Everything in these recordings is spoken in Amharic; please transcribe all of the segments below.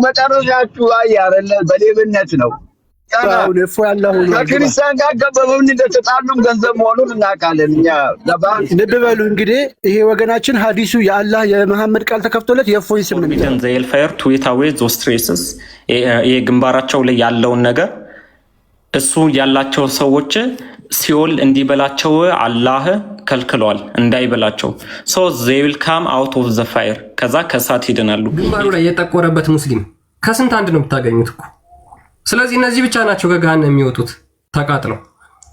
መጨረሻችሁ አይያረለ በሌብነት ነው። አሁን እፎ ያለው ከክርስቲያን ጋር ገበበውን እንደተጣሉም ገንዘብ መሆኑን እናውቃለን እኛ። ልብ በሉ እንግዲህ ይሄ ወገናችን ሐዲሱ የአላህ የመሐመድ ቃል ተከፍቶለት የእፎይን ስም ነው የሚጠራው። ዘኤልፋየር ትዊታዌ ዞስ ትሬስስ ይሄ ግንባራቸው ላይ ያለውን ነገር እሱ ያላቸው ሰዎች ሲኦል እንዲበላቸው አላህ ከልክሏል፣ እንዳይበላቸው ሶ they will come out of the fire ከዛ ከሳት ይድናሉ። ግንባሩ ላይ የጠቆረበት ሙስሊም ከስንት አንድ ነው የምታገኙት እኮ። ስለዚህ እነዚህ ብቻ ናቸው ከገሃነም የሚወጡት ተቃጥለው፣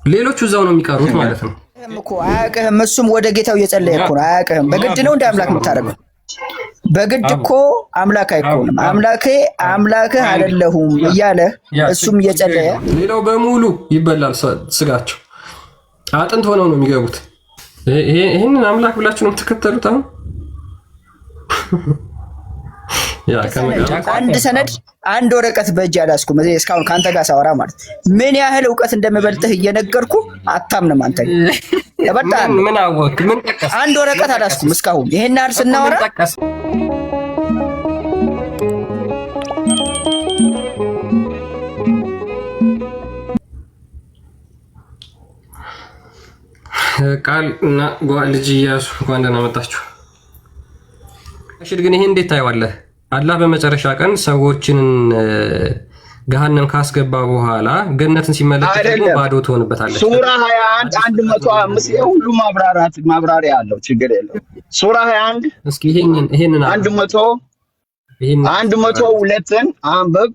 ሌሎቹ እዛው ነው የሚቀሩት ማለት ነው እኮ። አያውቅህም፣ እሱም ወደ ጌታው እየጸለየ እኮ ነው። አያውቅህም። በግድ ነው እንደ አምላክ የምታደርገው። በግድ እኮ አምላክ አይኮንም። አምላክህ አይደለሁም እያለ እሱም እየጸለየ፣ ሌላው በሙሉ ይበላል ስጋቸው። አጥንት ሆነው ነው የሚገቡት። ይሄንን አምላክ ብላችሁ ነው የምትከተሉት? አሁን አንድ ሰነድ አንድ ወረቀት በእጅ አላስኩም እስካሁን ከአንተ ጋር ሳወራ ማለት ምን ያህል እውቀት እንደምበልጥህ እየነገርኩ አታምንም አንተ። በጣም ምን አወቅ? ምን ጠቀስ? አንድ ወረቀት አላስኩም እስካሁን ይሄን ያህል ስናወራ። ቃል እና ልጅ ኢያሱ እንኳን ደህና መጣችሁ። እሺ ግን ይሄን እንዴት ታየዋለህ? አላህ በመጨረሻ ቀን ሰዎችን ገሃነም ካስገባ በኋላ ገነትን ሲመለከት ደግሞ ባዶ ትሆንበታለች። ሱራ 21 105 የሁሉ ማብራሪያ አለው፣ ችግር የለውም። ሱራ 21 እስኪ ይሄንን 102ን አንብብ።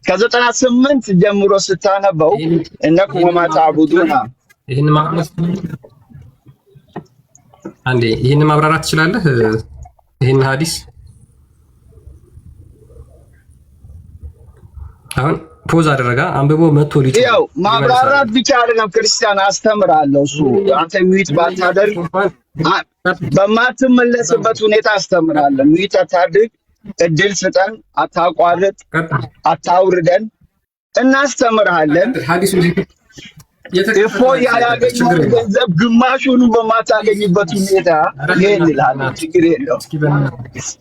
ከ98 ጀምሮ ስታነበው እነኩም ወማ ተዕቡዱና ይሄን ማብራራት ትችላለህ? ይሄን ሐዲስ አሁን ፖዝ አደረጋ አንብቦ መጥቶ ልጅ ያው ማብራራት ብቻ አይደለም፣ ክርስቲያን አስተምራለሁ። እሱ አንተ ሚት ባታደርግ በማትመለስበት ሁኔታ አስተምራለሁ። ሚት አታድርግ፣ እድል ስጠን፣ አታቋርጥ፣ አታውርደን፣ እናስተምርሃለን። ሐዲሱ እፎ ያላገኘው ገንዘብ ግማሹን በማታገኝበት ሁኔታ ይሄን ይላል። ችግር የለውም።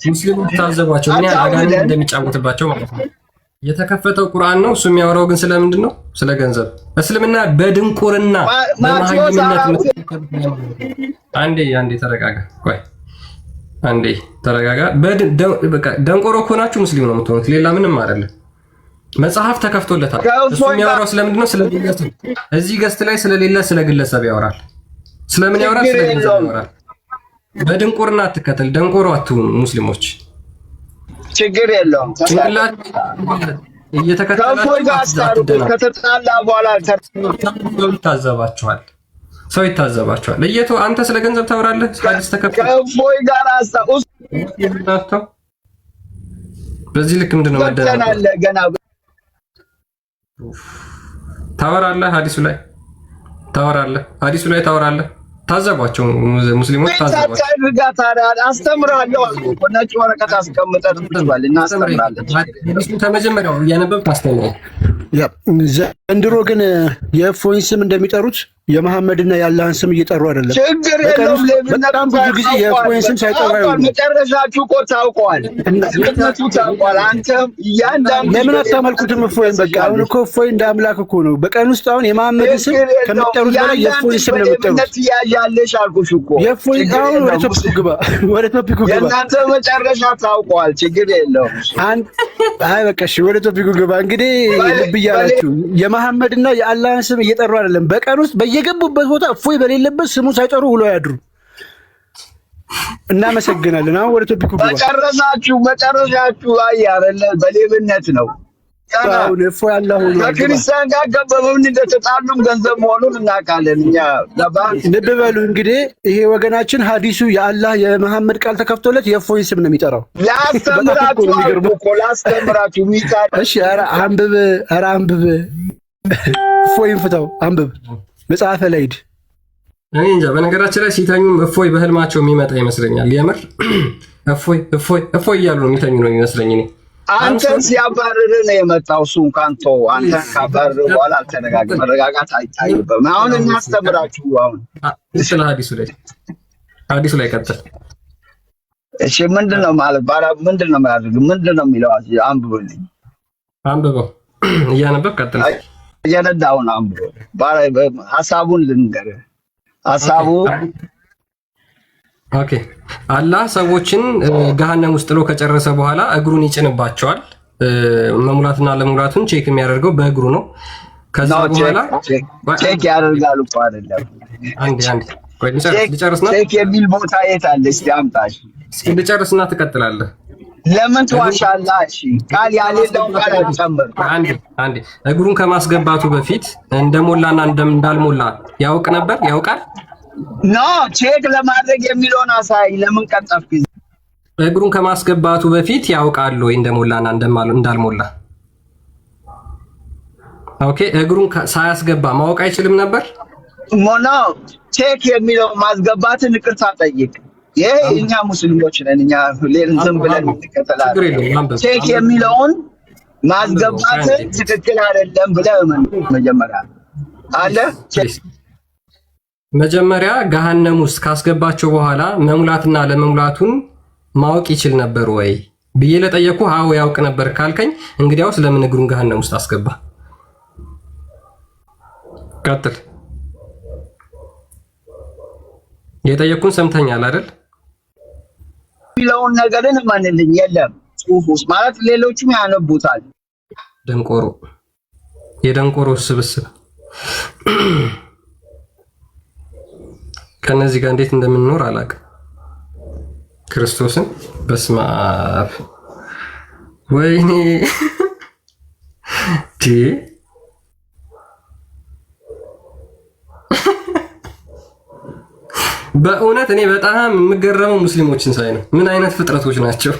ሙስሊሞች ታዘቧቸው ምን ያህል አጋንንት እንደሚጫወትባቸው ማለት ነው። የተከፈተው ቁርአን ነው። እሱ የሚያወራው ግን ስለምንድን ነው? ስለ ገንዘብ። እስልምና በድንቁርና በመሃይምነት አንዴ ተረጋጋ። ቆይ አንዴ ተረጋጋ። ደንቆሮ ከሆናችሁ ሙስሊም ነው የምትሆኑት፣ ሌላ ምንም አይደለም። መጽሐፍ ተከፍቶለታል። እሱ የሚያወራው ስለምንድን ነው? ስለ ግለሰብ። እዚህ ገስት ላይ ስለሌለ ስለ ግለሰብ ያወራል። ስለምን ያወራል? ስለ ግለሰብ ያወራል። በድንቁርና አትከተል፣ ደንቆሮ አትሁኑ ሙስሊሞች። ችግር የለውም። እየተከተላችሁ ከተጣላ በኋላ ይታዘባችኋል፣ ሰው ይታዘባችኋል። አንተ ስለ ገንዘብ ታወራለህ። ሐዲስ ተከፍቶ ከፎይ ጋር አስታውስ። በዚህ ልክ ምንድነው መደናለ ገና ታወራለህ። ሐዲሱ ላይ ታወራለህ። ታዘቧቸው ሙስሊሞች ታዘቧቸው። አስተምራለሁ አልኩ። ነጭ ወረቀት አስቀምጠን ትባል እና አስተምራለሁ። ከመጀመሪያው እያነበብክ አስተምራለሁ። ዘንድሮ ግን የእፎይን ስም እንደሚጠሩት የመሐመድና የአላህን ስም እየጠሩ አይደለም። ችግር የለውም። በጣም ብዙ ጊዜ የእፎይን ስም ሳይጠሩ አይሆንም። መጨረሻችሁ እኮ ታውቋል። ታውቋል። አንተም እያንዳንዱ ለምን አታመልኩትም እፎይን? በቃ አሁን እኮ እፎይ እንደ አምላክ እኮ ነው። በቀን ውስጥ አሁን የመሐመድን ስም ከሚጠሩት በላይ የእፎይን ስም ነው የሚጠሩት። ያለሽ አልኩሽ እኮ የእፎይ አሁን ወደ ቶፒኩ ግባ። የእናንተ መጨረሻ ታውቋል። ችግር የለውም። አይ በቃ እሺ፣ ወደ ቶፒኩ ግባ። እንግዲህ ልብ እያላችሁ የመሐመድና የአላህን ስም እየጠሩ አይደለም። በቀን ውስጥ በየገቡበት ቦታ እፎይ በሌለበት ስሙ ሳይጠሩ ውሎ ያድሩ። እናመሰግናለን። አሁን ወደ ቶፒኩ ግባ። መጨረሻችሁ አይያረለ በሌብነት ነው። አሁን እፎይ አላህ ሆኖ ከክርስቲያን ጋር ገበበውን እንደተጣሉም ገንዘብ መሆኑን እናውቃለን እኛ። ልብ በሉ እንግዲህ ይሄ ወገናችን ሐዲሱ የአላህ የመሐመድ ቃል ተከፍቶለት የእፎይን ስም ነው የሚጠራው። ላስተምራችሁ እሺ፣ ኧረ አንብብ እፎይን ፍታው፣ አንብብ መጽሐፈ ላይ ሂድ። እኔ እንጃ። በነገራችን ላይ ሲተኙም እፎይ በህልማቸው የሚመጣ ይመስለኛል። የምር እፎይ እያሉ ነው የሚተኙ ነው ይመስለኝ እኔ። አንተን ሲያባርር ነው የመጣው። እሱ እንኳን ተው፣ አንተን ካባረር በኋላ አልተነጋገር መረጋጋት አይታይብም። አሁን እናስተምራችሁ። አሁን ስለ ሐዲሱ ላይ ቀጥል። እሺ ምንድነው ማለት ባላ ምንድነው ማለት ምንድነው የሚለው አንብብልኝ። አንብበው እያነበብ ቀጥል። እየነዳውን አንብበው ሐሳቡን ልንገርህ። ሐሳቡ ኦኬ አላህ ሰዎችን ገሃነም ውስጥ ጥሎ ከጨረሰ በኋላ እግሩን ይጭንባቸዋል። መሙላትና ለመሙላቱን ቼክ የሚያደርገው በእግሩ ነው። ከዛ በኋላ ቼክ ያደርጋሉ እኮ አይደለም። አንዴ ቆይ ልጨርስና ቼክ የሚል ቦታ የት አለ? እስቲ አምጣሽ። ልጨርስና ትቀጥላለህ። ለምን ትዋሻለህ? እሺ ቃል ያሌለው ቃል አትጨምር። አንዴ እግሩን ከማስገባቱ በፊት እንደሞላና እንዳልሞላ ያውቃል? ኖ ቼክ ለማድረግ የሚለውን አሳይ። ለምን ቀጠፍክ? እግሩን ከማስገባቱ በፊት ያውቃል ወይ እንደሞላና እንዳልሞላ? ኦኬ እግሩን ሳያስገባ ማወቅ አይችልም ነበር? ሞና ቼክ የሚለው ማስገባትን ይቅርታ ጠይቅ። ይሄ እኛ ሙስሊሞች ነን። እኛ ዝም ብለን እንከተላለን። ቼክ የሚለውን ማስገባት ትክክል አይደለም ብለህ መጀመሪያ አለ መጀመሪያ ገሃነም ውስጥ ካስገባቸው በኋላ መሙላትና ለመሙላቱን ማወቅ ይችል ነበር ወይ ብዬ ለጠየቁ አዎ ያውቅ ነበር ካልከኝ፣ እንግዲያውስ ለምን እግሩን ገሃነም ውስጥ አስገባ? ቀጥል። የጠየቁን ሰምተኛል አይደል? የሚለውን ነገርን ማንልኝ የለም ጽሁፍ ውስጥ ማለት ሌሎችም ያነቡታል። ደንቆሮ የደንቆሮ ስብስብ ከነዚህ ጋር እንዴት እንደምንኖር አላውቅም። ክርስቶስን በስመ አብ ወይኔ በእውነት እኔ በጣም የምገረመው ሙስሊሞችን ሳይ ነው። ምን አይነት ፍጥረቶች ናቸው?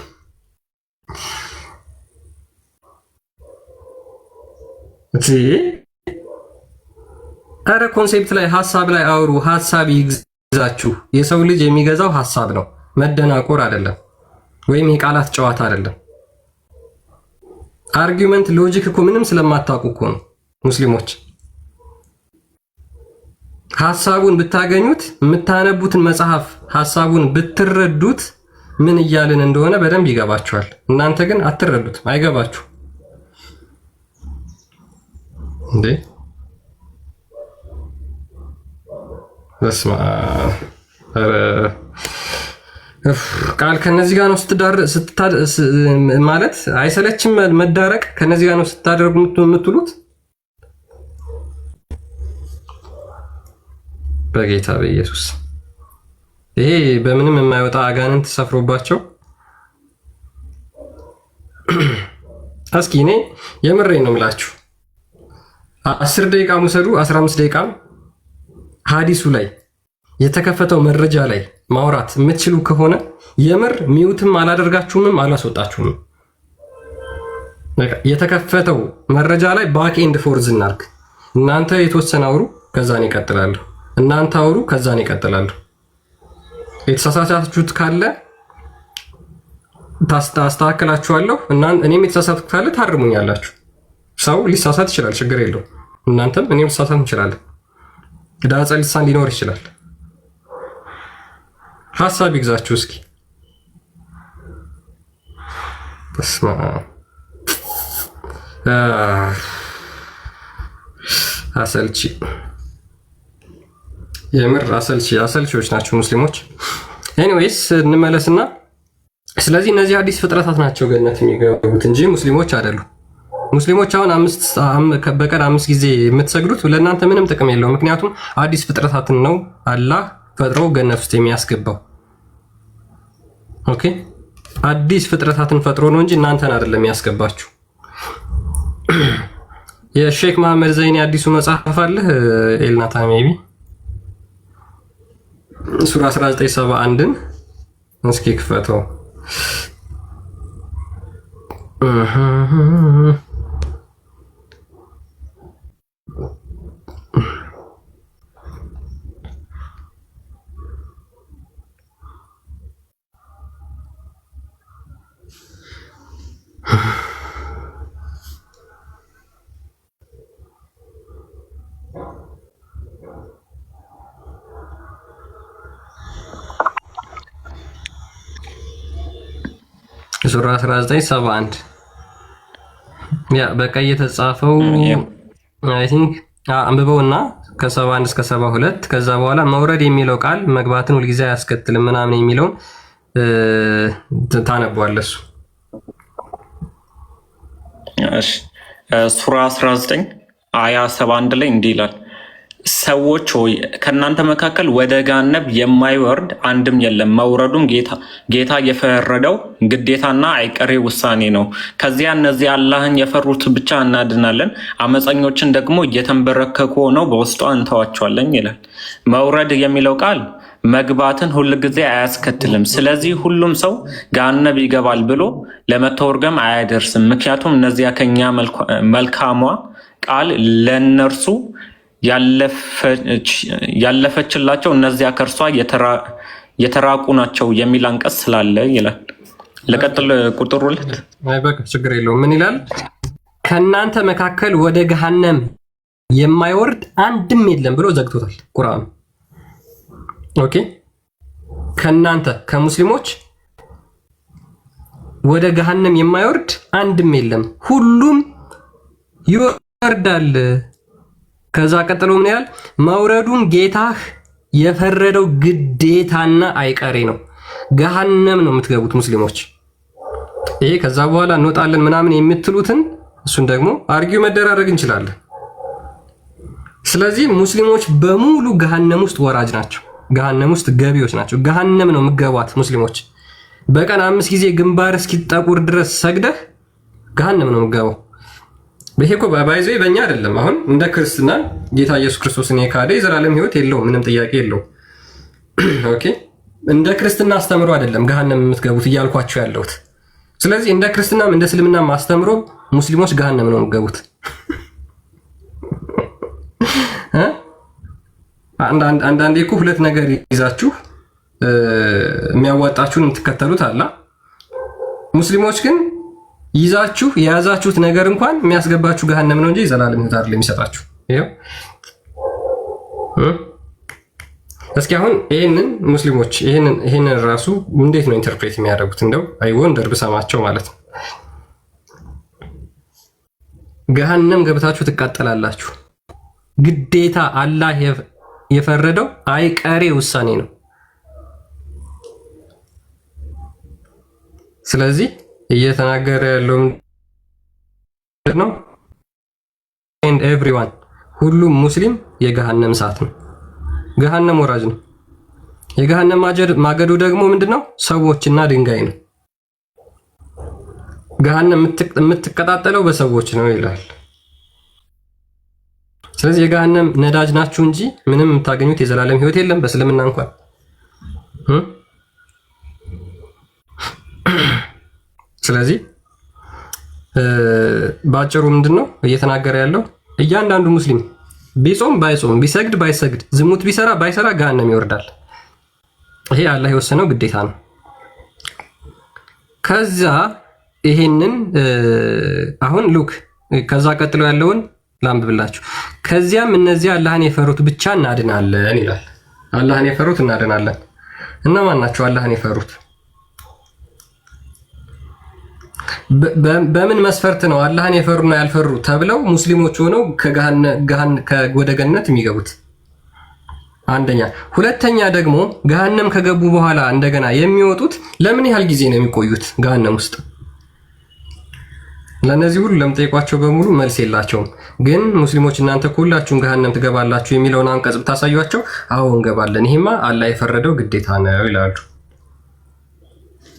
አረ ኮንሴፕት ላይ ሐሳብ ላይ አውሩ። ሐሳብ ይግዛችሁ። የሰው ልጅ የሚገዛው ሐሳብ ነው፣ መደናቆር አይደለም፣ ወይም የቃላት ጨዋታ አይደለም። አርጊውመንት ሎጂክ እኮ ምንም ስለማታውቁ እኮ ነው ሙስሊሞች። ሐሳቡን ብታገኙት የምታነቡትን መጽሐፍ ሐሳቡን ብትረዱት ምን እያልን እንደሆነ በደንብ ይገባችኋል። እናንተ ግን አትረዱትም፣ አይገባችሁ እንዴ? በስመ አብ ቃል ከነዚህ ጋር ነው ማለት አይሰለችም መዳረቅ? ከነዚህ ጋር ነው ስታደርጉ የምትሉት? በጌታ በኢየሱስ ይሄ በምንም የማይወጣ አጋንንት ሰፍሮባቸው። እስኪ እኔ የምሬን ነው የምላችሁ 10 ደቂቃ ውሰዱ፣ 15 ደቂቃ ሐዲሱ ላይ የተከፈተው መረጃ ላይ ማውራት የምትችሉ ከሆነ የምር ሚውትም አላደርጋችሁምም አላስወጣችሁም። የተከፈተው መረጃ ላይ ባክ ኤንድ ፎርዝ እናርግ። እናንተ የተወሰነ አውሩ፣ ከዛ ነው ይቀጥላሉ። እናንተ አውሩ፣ ከዛ ነው ይቀጥላሉ። የተሳሳታችሁት ካለ ታስተካክላችኋለሁ። እኔም የተሳሳትኩት ካለ ታርሙኛላችሁ። ሰው ሊሳሳት ይችላል፣ ችግር የለው። እናንተም እኔም ሊሳሳት እንችላለን። ዳጸ ልሳን ሊኖር ይችላል። ሐሳብ ይግዛችሁ እስኪ። በስመ አብ አሰልቺ፣ የምር አሰልቺዎች ናቸው ሙስሊሞች። ኤኒዌይስ እንመለስና ስለዚህ እነዚህ አዲስ ፍጥረታት ናቸው ገነት የሚገቡት እንጂ ሙስሊሞች አይደሉም። ሙስሊሞች አሁን በቀን 5 ጊዜ የምትሰግዱት ለእናንተ ምንም ጥቅም የለው። ምክንያቱም አዲስ ፍጥረታትን ነው አላህ ፈጥሮ ገነት ውስጥ የሚያስገባው። ኦኬ አዲስ ፍጥረታትን ፈጥሮ ነው እንጂ እናንተን አይደለም የሚያስገባችሁ። የሼክ መሐመድ ዘይኒ አዲሱ መጽሐፍ አለ ኤልናታ ሜቢ ሱራ 1971ን እስኪ ክፈተው። ሱራ 1971 ያ በቀይ የተጻፈው አይ ቲንክ አንብበውና ከ71 እስከ 72 ከዛ በኋላ መውረድ የሚለው ቃል መግባትን ሁልጊዜ አያስከትልም ምናምን የሚለውን ታነቧለህ። እሺ ሱራ 19 አያ 71 ላይ እንዲህ ይላል፣ ሰዎች ሆይ ከእናንተ መካከል ወደ ገሃነም የማይወርድ አንድም የለም። መውረዱም ጌታ የፈረደው ግዴታና አይቀሬ ውሳኔ ነው። ከዚያ እነዚህ አላህን የፈሩት ብቻ እናድናለን፣ አመፀኞችን ደግሞ እየተንበረከኩ ሆነው በውስጧ እንተዋቸዋለን ይላል። መውረድ የሚለው ቃል መግባትን ሁል ጊዜ አያስከትልም። ስለዚህ ሁሉም ሰው ገሃነም ይገባል ብሎ ለመተርጎም አያደርስም። ምክንያቱም እነዚያ ከኛ መልካሟ ቃል ለነርሱ ያለፈችላቸው እነዚያ ከእርሷ የተራቁ ናቸው የሚል አንቀጽ ስላለ ይላል። ለቀጥል ቁጥር 2 በቃ ችግር የለውም። ምን ይላል? ከእናንተ መካከል ወደ ገሃነም የማይወርድ አንድም የለም ብሎ ዘግቶታል ቁርአኑ። ኦኬ፣ ከእናንተ ከሙስሊሞች ወደ ገሃነም የማይወርድ አንድም የለም፣ ሁሉም ይወርዳል። ከዛ ቀጥሎ ምን ያህል መውረዱን ጌታህ የፈረደው ግዴታና አይቀሬ ነው። ገሃነም ነው የምትገቡት ሙስሊሞች። ይሄ ከዛ በኋላ እንወጣለን ምናምን የምትሉትን እሱን ደግሞ አርጊው መደራረግ እንችላለን። ስለዚህ ሙስሊሞች በሙሉ ገሃነም ውስጥ ወራጅ ናቸው፣ ገሃነም ውስጥ ገቢዎች ናቸው። ገሃነም ነው የምትገቧት ሙስሊሞች። በቀን 5 ጊዜ ግንባር እስኪጠቁር ድረስ ሰግደህ ገሃነም ነው የምትገባው። ይሄ እኮ ባይዘ በእኛ አይደለም። አሁን እንደ ክርስትና ጌታ ኢየሱስ ክርስቶስን የካደ የዘላለም ሕይወት የለውም፣ ምንም ጥያቄ የለውም። ኦኬ፣ እንደ ክርስትና አስተምሮ አይደለም ገሃነም የምትገቡት እያልኳቸው ያለሁት። ስለዚህ እንደ ክርስትናም እንደ እስልምናም አስተምሮ ሙስሊሞች ገሃነም ነው የምትገቡት። አንዳንዴ እኮ ሁለት ነገር ይዛችሁ የሚያዋጣችሁን የምትከተሉት አላ። ሙስሊሞች ግን ይዛችሁ የያዛችሁት ነገር እንኳን የሚያስገባችሁ ገሃነም ነው እንጂ ዘላለም ሕይወት አይደለም የሚሰጣችሁ። ይሄው እስኪ አሁን ይሄንን ሙስሊሞች ይሄንን ራሱ እንዴት ነው ኢንተርፕሬት የሚያደርጉት? እንደው አይ ወንደር ብሰማቸው ማለት ነው። ገሃነም ገብታችሁ ትቃጠላላችሁ። ግዴታ አላህ የፈረደው አይቀሬ ውሳኔ ነው። ስለዚህ እየተናገረ ያለው ነው and everyone ሁሉም ሙስሊም የገሃነም እሳት ነው፣ ገሃነም ወራጅ ነው። የገሃነም ማገዶ ደግሞ ምንድነው? ሰዎችና ድንጋይ ነው። ገሃነም የምትቀጣጠለው በሰዎች ነው ይላል። ስለዚህ የገሃነም ነዳጅ ናችሁ እንጂ ምንም የምታገኙት የዘላለም ሕይወት የለም በእስልምና እንኳን። ስለዚህ ባጭሩ ምንድነው እየተናገረ ያለው? እያንዳንዱ ሙስሊም ቢጾም ባይጾም፣ ቢሰግድ ባይሰግድ፣ ዝሙት ቢሰራ ባይሰራ ገሃነም ይወርዳል። ይሄ አላህ የወሰነው ግዴታ ነው። ከዛ ይሄንን አሁን ሉክ ከዛ ቀጥሎ ያለውን ላንብብላችሁ። ከዚያም እነዚህ አላህን የፈሩት ብቻ እናድናለን ይላል። አላህን የፈሩት እናድናለን። እና ማን ናቸው አላህን የፈሩት? በምን መስፈርት ነው አላህን የፈሩና ያልፈሩ ተብለው ሙስሊሞች ሆነው ወደ ገነት የሚገቡት? አንደኛ። ሁለተኛ ደግሞ ገሃነም ከገቡ በኋላ እንደገና የሚወጡት ለምን ያህል ጊዜ ነው የሚቆዩት ገሃነም ውስጥ? ለነዚህ ሁሉ ለምጠይቋቸው በሙሉ መልስ የላቸውም። ግን ሙስሊሞች እናንተ ሁላችሁም ገሃነም ትገባላችሁ የሚለውን አንቀጽ ብታሳዩቸው አዎ እንገባለን፣ ይሄማ አላህ የፈረደው ግዴታ ነው ይላሉ።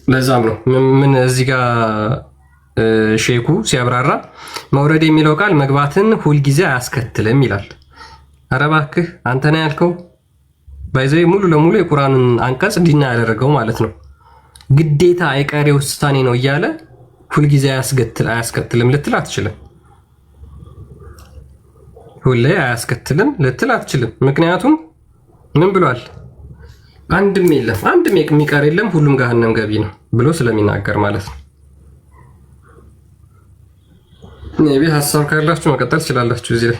ለዛም ነው ምን እዚህ ጋር ሼኩ ሲያብራራ መውረድ የሚለው ቃል መግባትን ሁልጊዜ አያስከትልም ይላል። ኧረ እባክህ አንተ ነህ ያልከው። ባይዘይ ሙሉ ለሙሉ የቁርአንን አንቀጽ ዲና ያደረገው ማለት ነው። ግዴታ አይቀሬ ውሳኔ ነው እያለ ሁልጊዜ አያስከትልም ልትል አትችልም። ሁሌ አያስከትልም ልትል አትችልም። ምክንያቱም ምን ብሏል? አንድም የለም፣ አንድም የሚቀር የለም፣ ሁሉም ገሃነም ገቢ ነው ብሎ ስለሚናገር ማለት ነው። ኔቢ ሀሳብ ካላችሁ መቀጠል ትችላላችሁ እዚህ ላይ።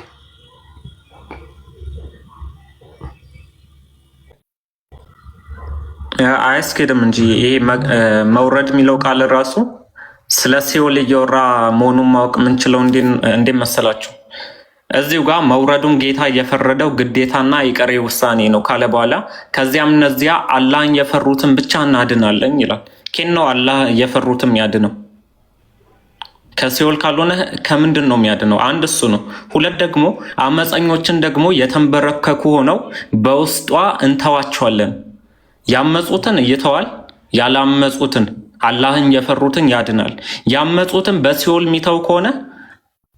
አያስኬድም እንጂ ይሄ መውረድ የሚለው ቃል ራሱ ስለ ሲኦል እየወራ መሆኑን ማወቅ የምንችለው እንዴት መሰላችሁ? እዚሁ ጋር መውረዱን ጌታ እየፈረደው ግዴታና የቀሬ ውሳኔ ነው ካለ በኋላ ከዚያም እነዚያ አላህን የፈሩትን ብቻ እናድናለን ይላል። ኬን ነው አላህ የፈሩትም ያድነው? ከሲኦል ካልሆነ ከምንድን ነው የሚያድነው? አንድ እሱ ነው። ሁለት ደግሞ አመፀኞችን ደግሞ የተንበረከኩ ሆነው በውስጧ እንተዋቸዋለን። ያመፁትን ይተዋል፣ ያላመፁትን አላህን የፈሩትን ያድናል። ያመፁትን በሲኦል የሚተው ከሆነ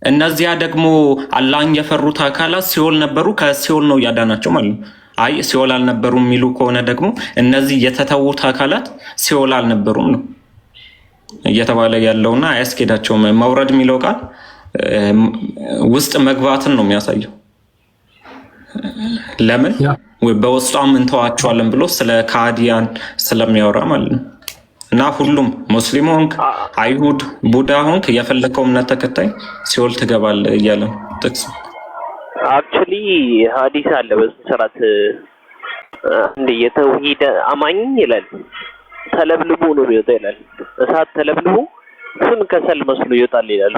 እነዚያ ደግሞ አላህን የፈሩት አካላት ሲኦል ነበሩ፣ ከሲኦል ነው ያዳናቸው ማለት ነው። አይ ሲኦል አልነበሩም የሚሉ ከሆነ ደግሞ እነዚህ የተተዉት አካላት ሲኦል አልነበሩም ነው እየተባለ ያለውና አያስኬዳቸውም። መውረድ የሚለው ቃል ውስጥ መግባትን ነው የሚያሳየው። ለምን በውስጧም እንተዋቸዋለን ብሎ ስለ ካዲያን ስለሚያወራ ማለት ነው። እና ሁሉም ሙስሊም ሆንክ፣ አይሁድ፣ ቡዳ ሆንክ የፈለከው እምነት ተከታይ ሲኦል ትገባለህ እያለ ጥቅስ አክቹሊ ሐዲስ አለ በስራት እንደ የተውሂድ አማኝ ይላል ተለብልቦ ነው ይወጣ ይላል። እሳት ተለብልቦ ፍም ከሰል መስሎ ይወጣል ይላል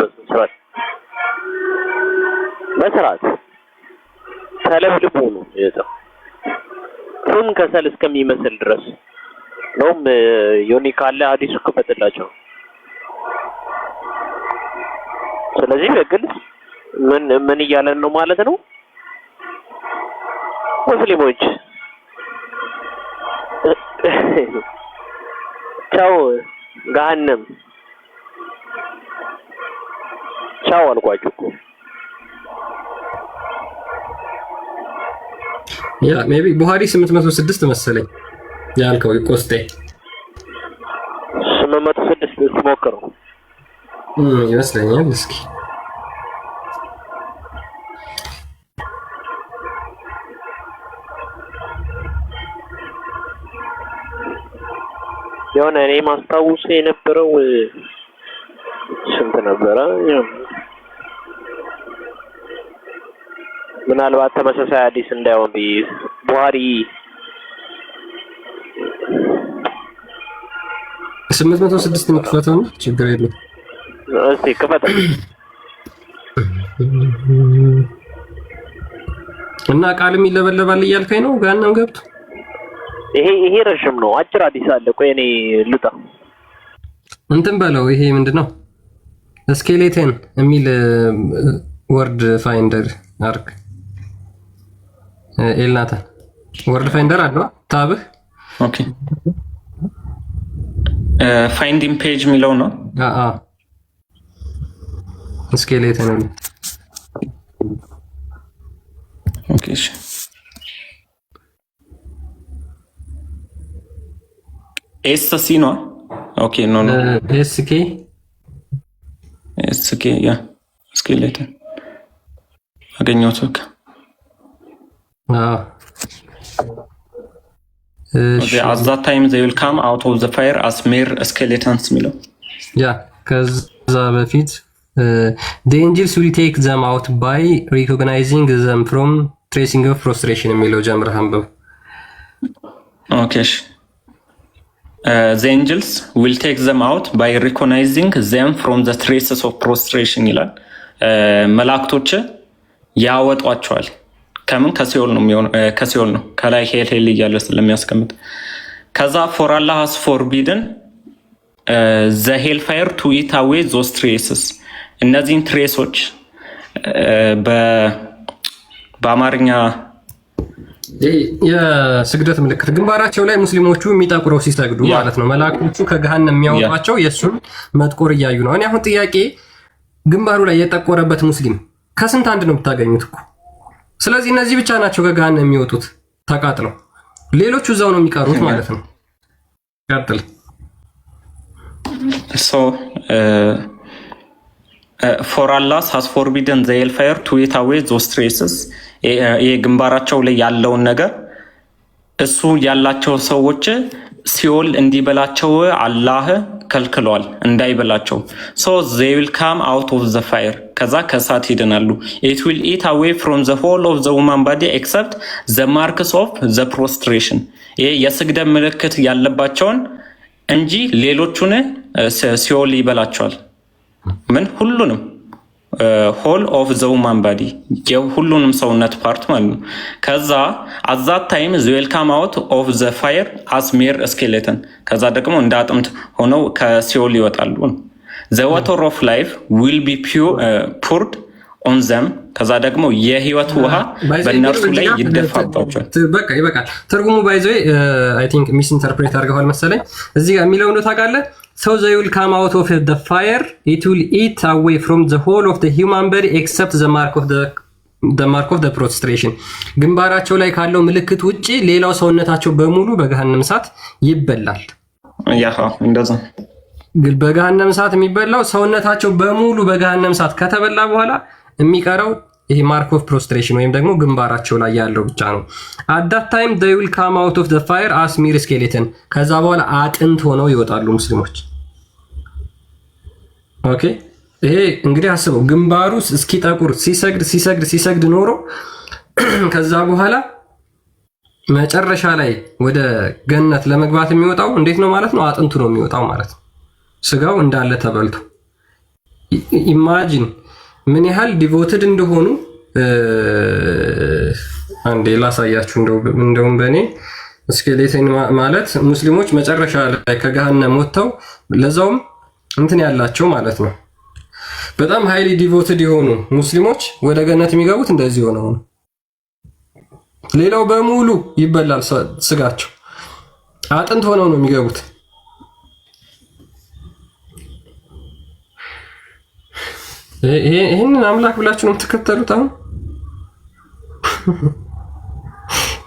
በስራት ተለብልቦ ነው ይወጣ ፍም ከሰል እስከሚመስል ድረስ ነው። ዮኒ ካለ ሐዲሱ ከፈተላቸው። ስለዚህ በግልጽ ምን እያለን ነው ማለት ነው? ሙስሊሞች ቻው ገሃነም ቻው አልኳችሁ እኮ። ያ ሜቢ ቡሃሪ 806 መሰለኝ ያልከው ቆስጤ 806 ሞክረው ይመስለኛል። እስኪ የሆነ እኔ ማስታወስ የነበረው ስንት ነበረ? ምናልባት ተመሳሳይ ሐዲስ እንዳይሆን ቡሃሪ 806 መክፈተው ነው ችግር የለም። እስቲ ክፈት እና ቃልም ይለበለባል እያልከኝ ነው? ጋናም ገብቶ ይሄ ረጅም ነው። አጭር ሐዲስ አለ። ቆይ እኔ ልጣ እንትን በለው። ይሄ ምንድነው? ስኬሌተን የሚል ወርድ ፋይንደር አርክ ኤልናታን ወርድ ፋይንደር አለው ታብህ። ኦኬ ፋይንዲንግ ፔጅ የሚለው ነው። ስኬሌተን ነው። ኦኬ እሺ ኤስሲ ነው። ኦኬ ኖ ኤስኬ ያ ስኬሌተን አገኘሁት። ኦኬ at that time they will come out of the fire as mere skeletons የሚለው ያ ከዛ በፊት the angels will take them out by recognizing them from tracing of prostration የሚለው ጀምረህ አንብብ። ኦኬ the angels will take them out by recognizing them from the traces of prostration ይላል። መላእክቶች ያወጧቸዋል ከምን ከሲኦል ነው የሚሆነው? ከሲኦል ነው ከላይ ሄል እያለ ስለሚያስቀምጥ ከዛ for Allah has forbidden the hellfire to eat away those traces እነዚህን ትሬሶች በአማርኛ የስግደት ምልክት ግንባራቸው ላይ ሙስሊሞቹ የሚጠቁረው ሲሰግዱ ማለት ነው። መላእክቶቹ ከገሃነም የሚያወጧቸው የእሱን መጥቆር እያዩ ነው። እኔ አሁን ጥያቄ ግንባሩ ላይ የጠቆረበት ሙስሊም ከስንት አንድ ነው የምታገኙት እኮ። ስለዚህ እነዚህ ብቻ ናቸው ከገሃነም የሚወጡት ተቃጥለው፣ ሌሎቹ እዛው ነው የሚቀሩት ማለት ነው። ቀጥል። for Allah has forbidden the hellfire to eat away those traces ይሄ ግንባራቸው ላይ ያለውን ነገር እሱ ያላቸው ሰዎች ሲኦል እንዲበላቸው አላህ ከልክሏል፣ እንዳይበላቸው። so they will come out of the fire ከዛ ከሳት ይድናሉ። it will eat away from the whole of the human body except the marks of the prostration ይሄ የስግደት ምልክት ያለባቸውን እንጂ ሌሎቹን ሲኦል ይበላቸዋል። ምን ሁሉንም ሆል ኦፍ ዘ ውማን ባዲ የሁሉንም ሰውነት ፓርት ማለት ነው። ከዛ አዛት ታይም ዊል ካም አውት ኦፍ ዘ ፋየር አስ ሜር ስኬሌተን ከዛ ደግሞ እንደ አጥምት ሆነው ከሲኦል ይወጣሉ። ዘ ዋተር ኦፍ ላይፍ ዊል ቢ ፑርድ ኦን ዘም ከዛ ደግሞ የህይወት ውሃ በእነርሱ ላይ ይደፋባቸዋል። በቃ ይበቃል። ትርጉሙ ባይዘይ አይ ቲንክ ሚስ ኢንተርፕሬት አድርገዋል መሰለኝ። እዚህ ጋር የሚለው ነው ታውቃለህ። So they will come out of the fire, it will eat away from the whole of the human body except the mark of the prostration. ግንባራቸው ላይ ካለው ምልክት ውጪ ሌላው ሰውነታቸው በሙሉ በገሃነም እሳት ይበላል። ያሃ እንደዛ በገሃነም እሳት የሚበላው ሰውነታቸው በሙሉ በገሃነም እሳት ከተበላ በኋላ የሚቀረው ይሄ ማርክ ኦፍ ፕሮስትሬሽን ወይም ደግሞ ግንባራቸው ላይ ያለው ብቻ ነው። at that time they will come out of the fire as mere skeleton ከዛ በኋላ አጥንት ሆነው ይወጣሉ ሙስሊሞች። ኦኬ ይሄ እንግዲህ አስበው ግንባሩ እስኪጠቁር ሲሰግድ ኖሮ ከዛ በኋላ መጨረሻ ላይ ወደ ገነት ለመግባት የሚወጣው እንዴት ነው ማለት ነው? አጥንቱ ነው የሚወጣው ማለት ነው። ስጋው እንዳለ ተበልቶ ኢማጂን ምን ያህል ዲቮትድ እንደሆኑ አንዴ ላሳያችሁ። እንደውም በእኔ ስኬሌተን ማለት ሙስሊሞች መጨረሻ ላይ ከገሃነም ወጥተው ለዛውም እንትን ያላቸው ማለት ነው። በጣም ሃይሊ ዲቮትድ የሆኑ ሙስሊሞች ወደ ገነት የሚገቡት እንደዚህ ሆነው ነው። ሌላው በሙሉ ይበላል ስጋቸው፣ አጥንት ሆነው ነው የሚገቡት። ይሄንን አምላክ ብላችሁ ነው የምትከተሉት? አሁን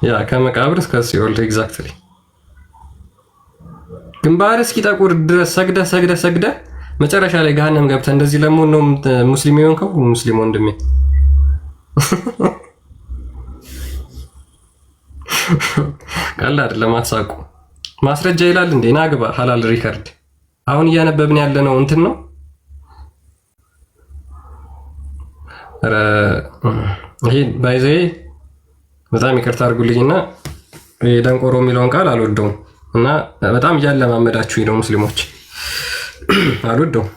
ያ ከመቃብር እስከ ሲኦል ኤግዛክትሊ ግንባር እስኪጠቁር ድረስ ሰግደ መጨረሻ ላይ ገሃነም ገብተህ እንደዚህ ለምን ነው ሙስሊም የሆንከው? ሙስሊም ወንድሜ ቀላል አይደለም አትሳቁ። ማስረጃ ይላል እንዴ? ናግባ ሐላል ሪከርድ አሁን እያነበብን ያለነው እንትን ነው። ይሄ ባይዘ በጣም ይቅርታ አድርጉልኝና ደንቆሮ የሚለውን ቃል አልወደውም እና በጣም እያለማመዳችሁኝ ነው ሙስሊሞች። አልወደውም።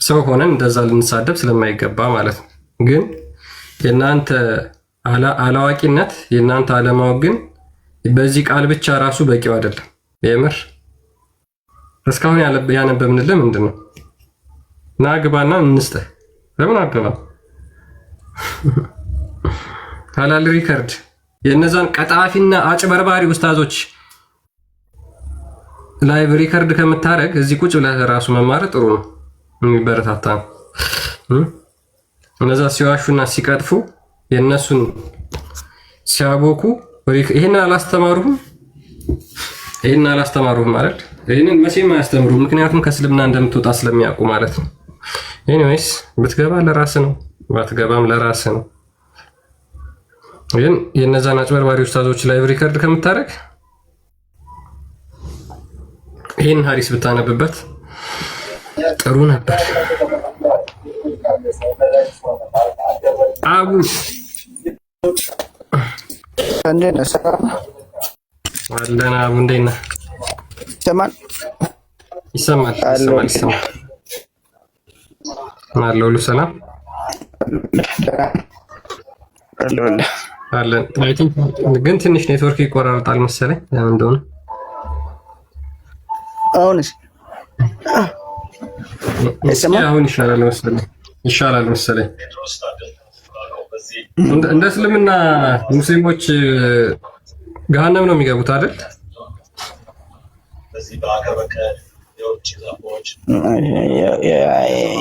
ሰው ሆነን እንደዛ ልንሳደብ ስለማይገባ ማለት ነው። ግን የእናንተ አላዋቂነት የእናንተ አለማወቅ ግን በዚህ ቃል ብቻ ራሱ በቂው አይደለም። የምር እስካሁን ያነበብንልህ ምንድን ነው? ና ግባና እንስጥህ። ለምን አገባ? ሐላል ሪከርድ የነዛን ቀጣፊና አጭበርባሪ ኡስታዞች ላይቭ ሪከርድ ከምታረግ እዚህ ቁጭ ብለህ ራሱ መማር ጥሩ ነው፣ የሚበረታታ ነው። እነዛ ሲዋሹና ሲቀጥፉ የነሱን ሲያቦኩ ይሄን አላስተማሩህም ማለት ይሄንን መቼም አያስተምሩም። ምክንያቱም ከእስልምና እንደምትወጣ ስለሚያውቁ ማለት ነው። ኤኒዌይስ ብትገባ ለራስህ ነው፣ ባትገባም ለራስህ ነው። ግን የነዛን አጭበርባሪ ኡስታዞች ላይቭ ሪከርድ ከምታረግ ይህን ሀዲስ ብታነብበት ጥሩ ነበር። አቡ እንዴት ነህ? ሰላም አለን። አቡ እንዴት ነህ? ይሰማል? ይሰማል አለ ሁሉ ሰላም አለን። ግን ትንሽ ኔትወርክ ይቆራረጣል መሰለኝ ለምን እንደሆነ። አሁንስ አሁን ይሻላል መሰለኝ። እንደ እስልምና ሙስሊሞች ገሃነም ነው የሚገቡት አይደል?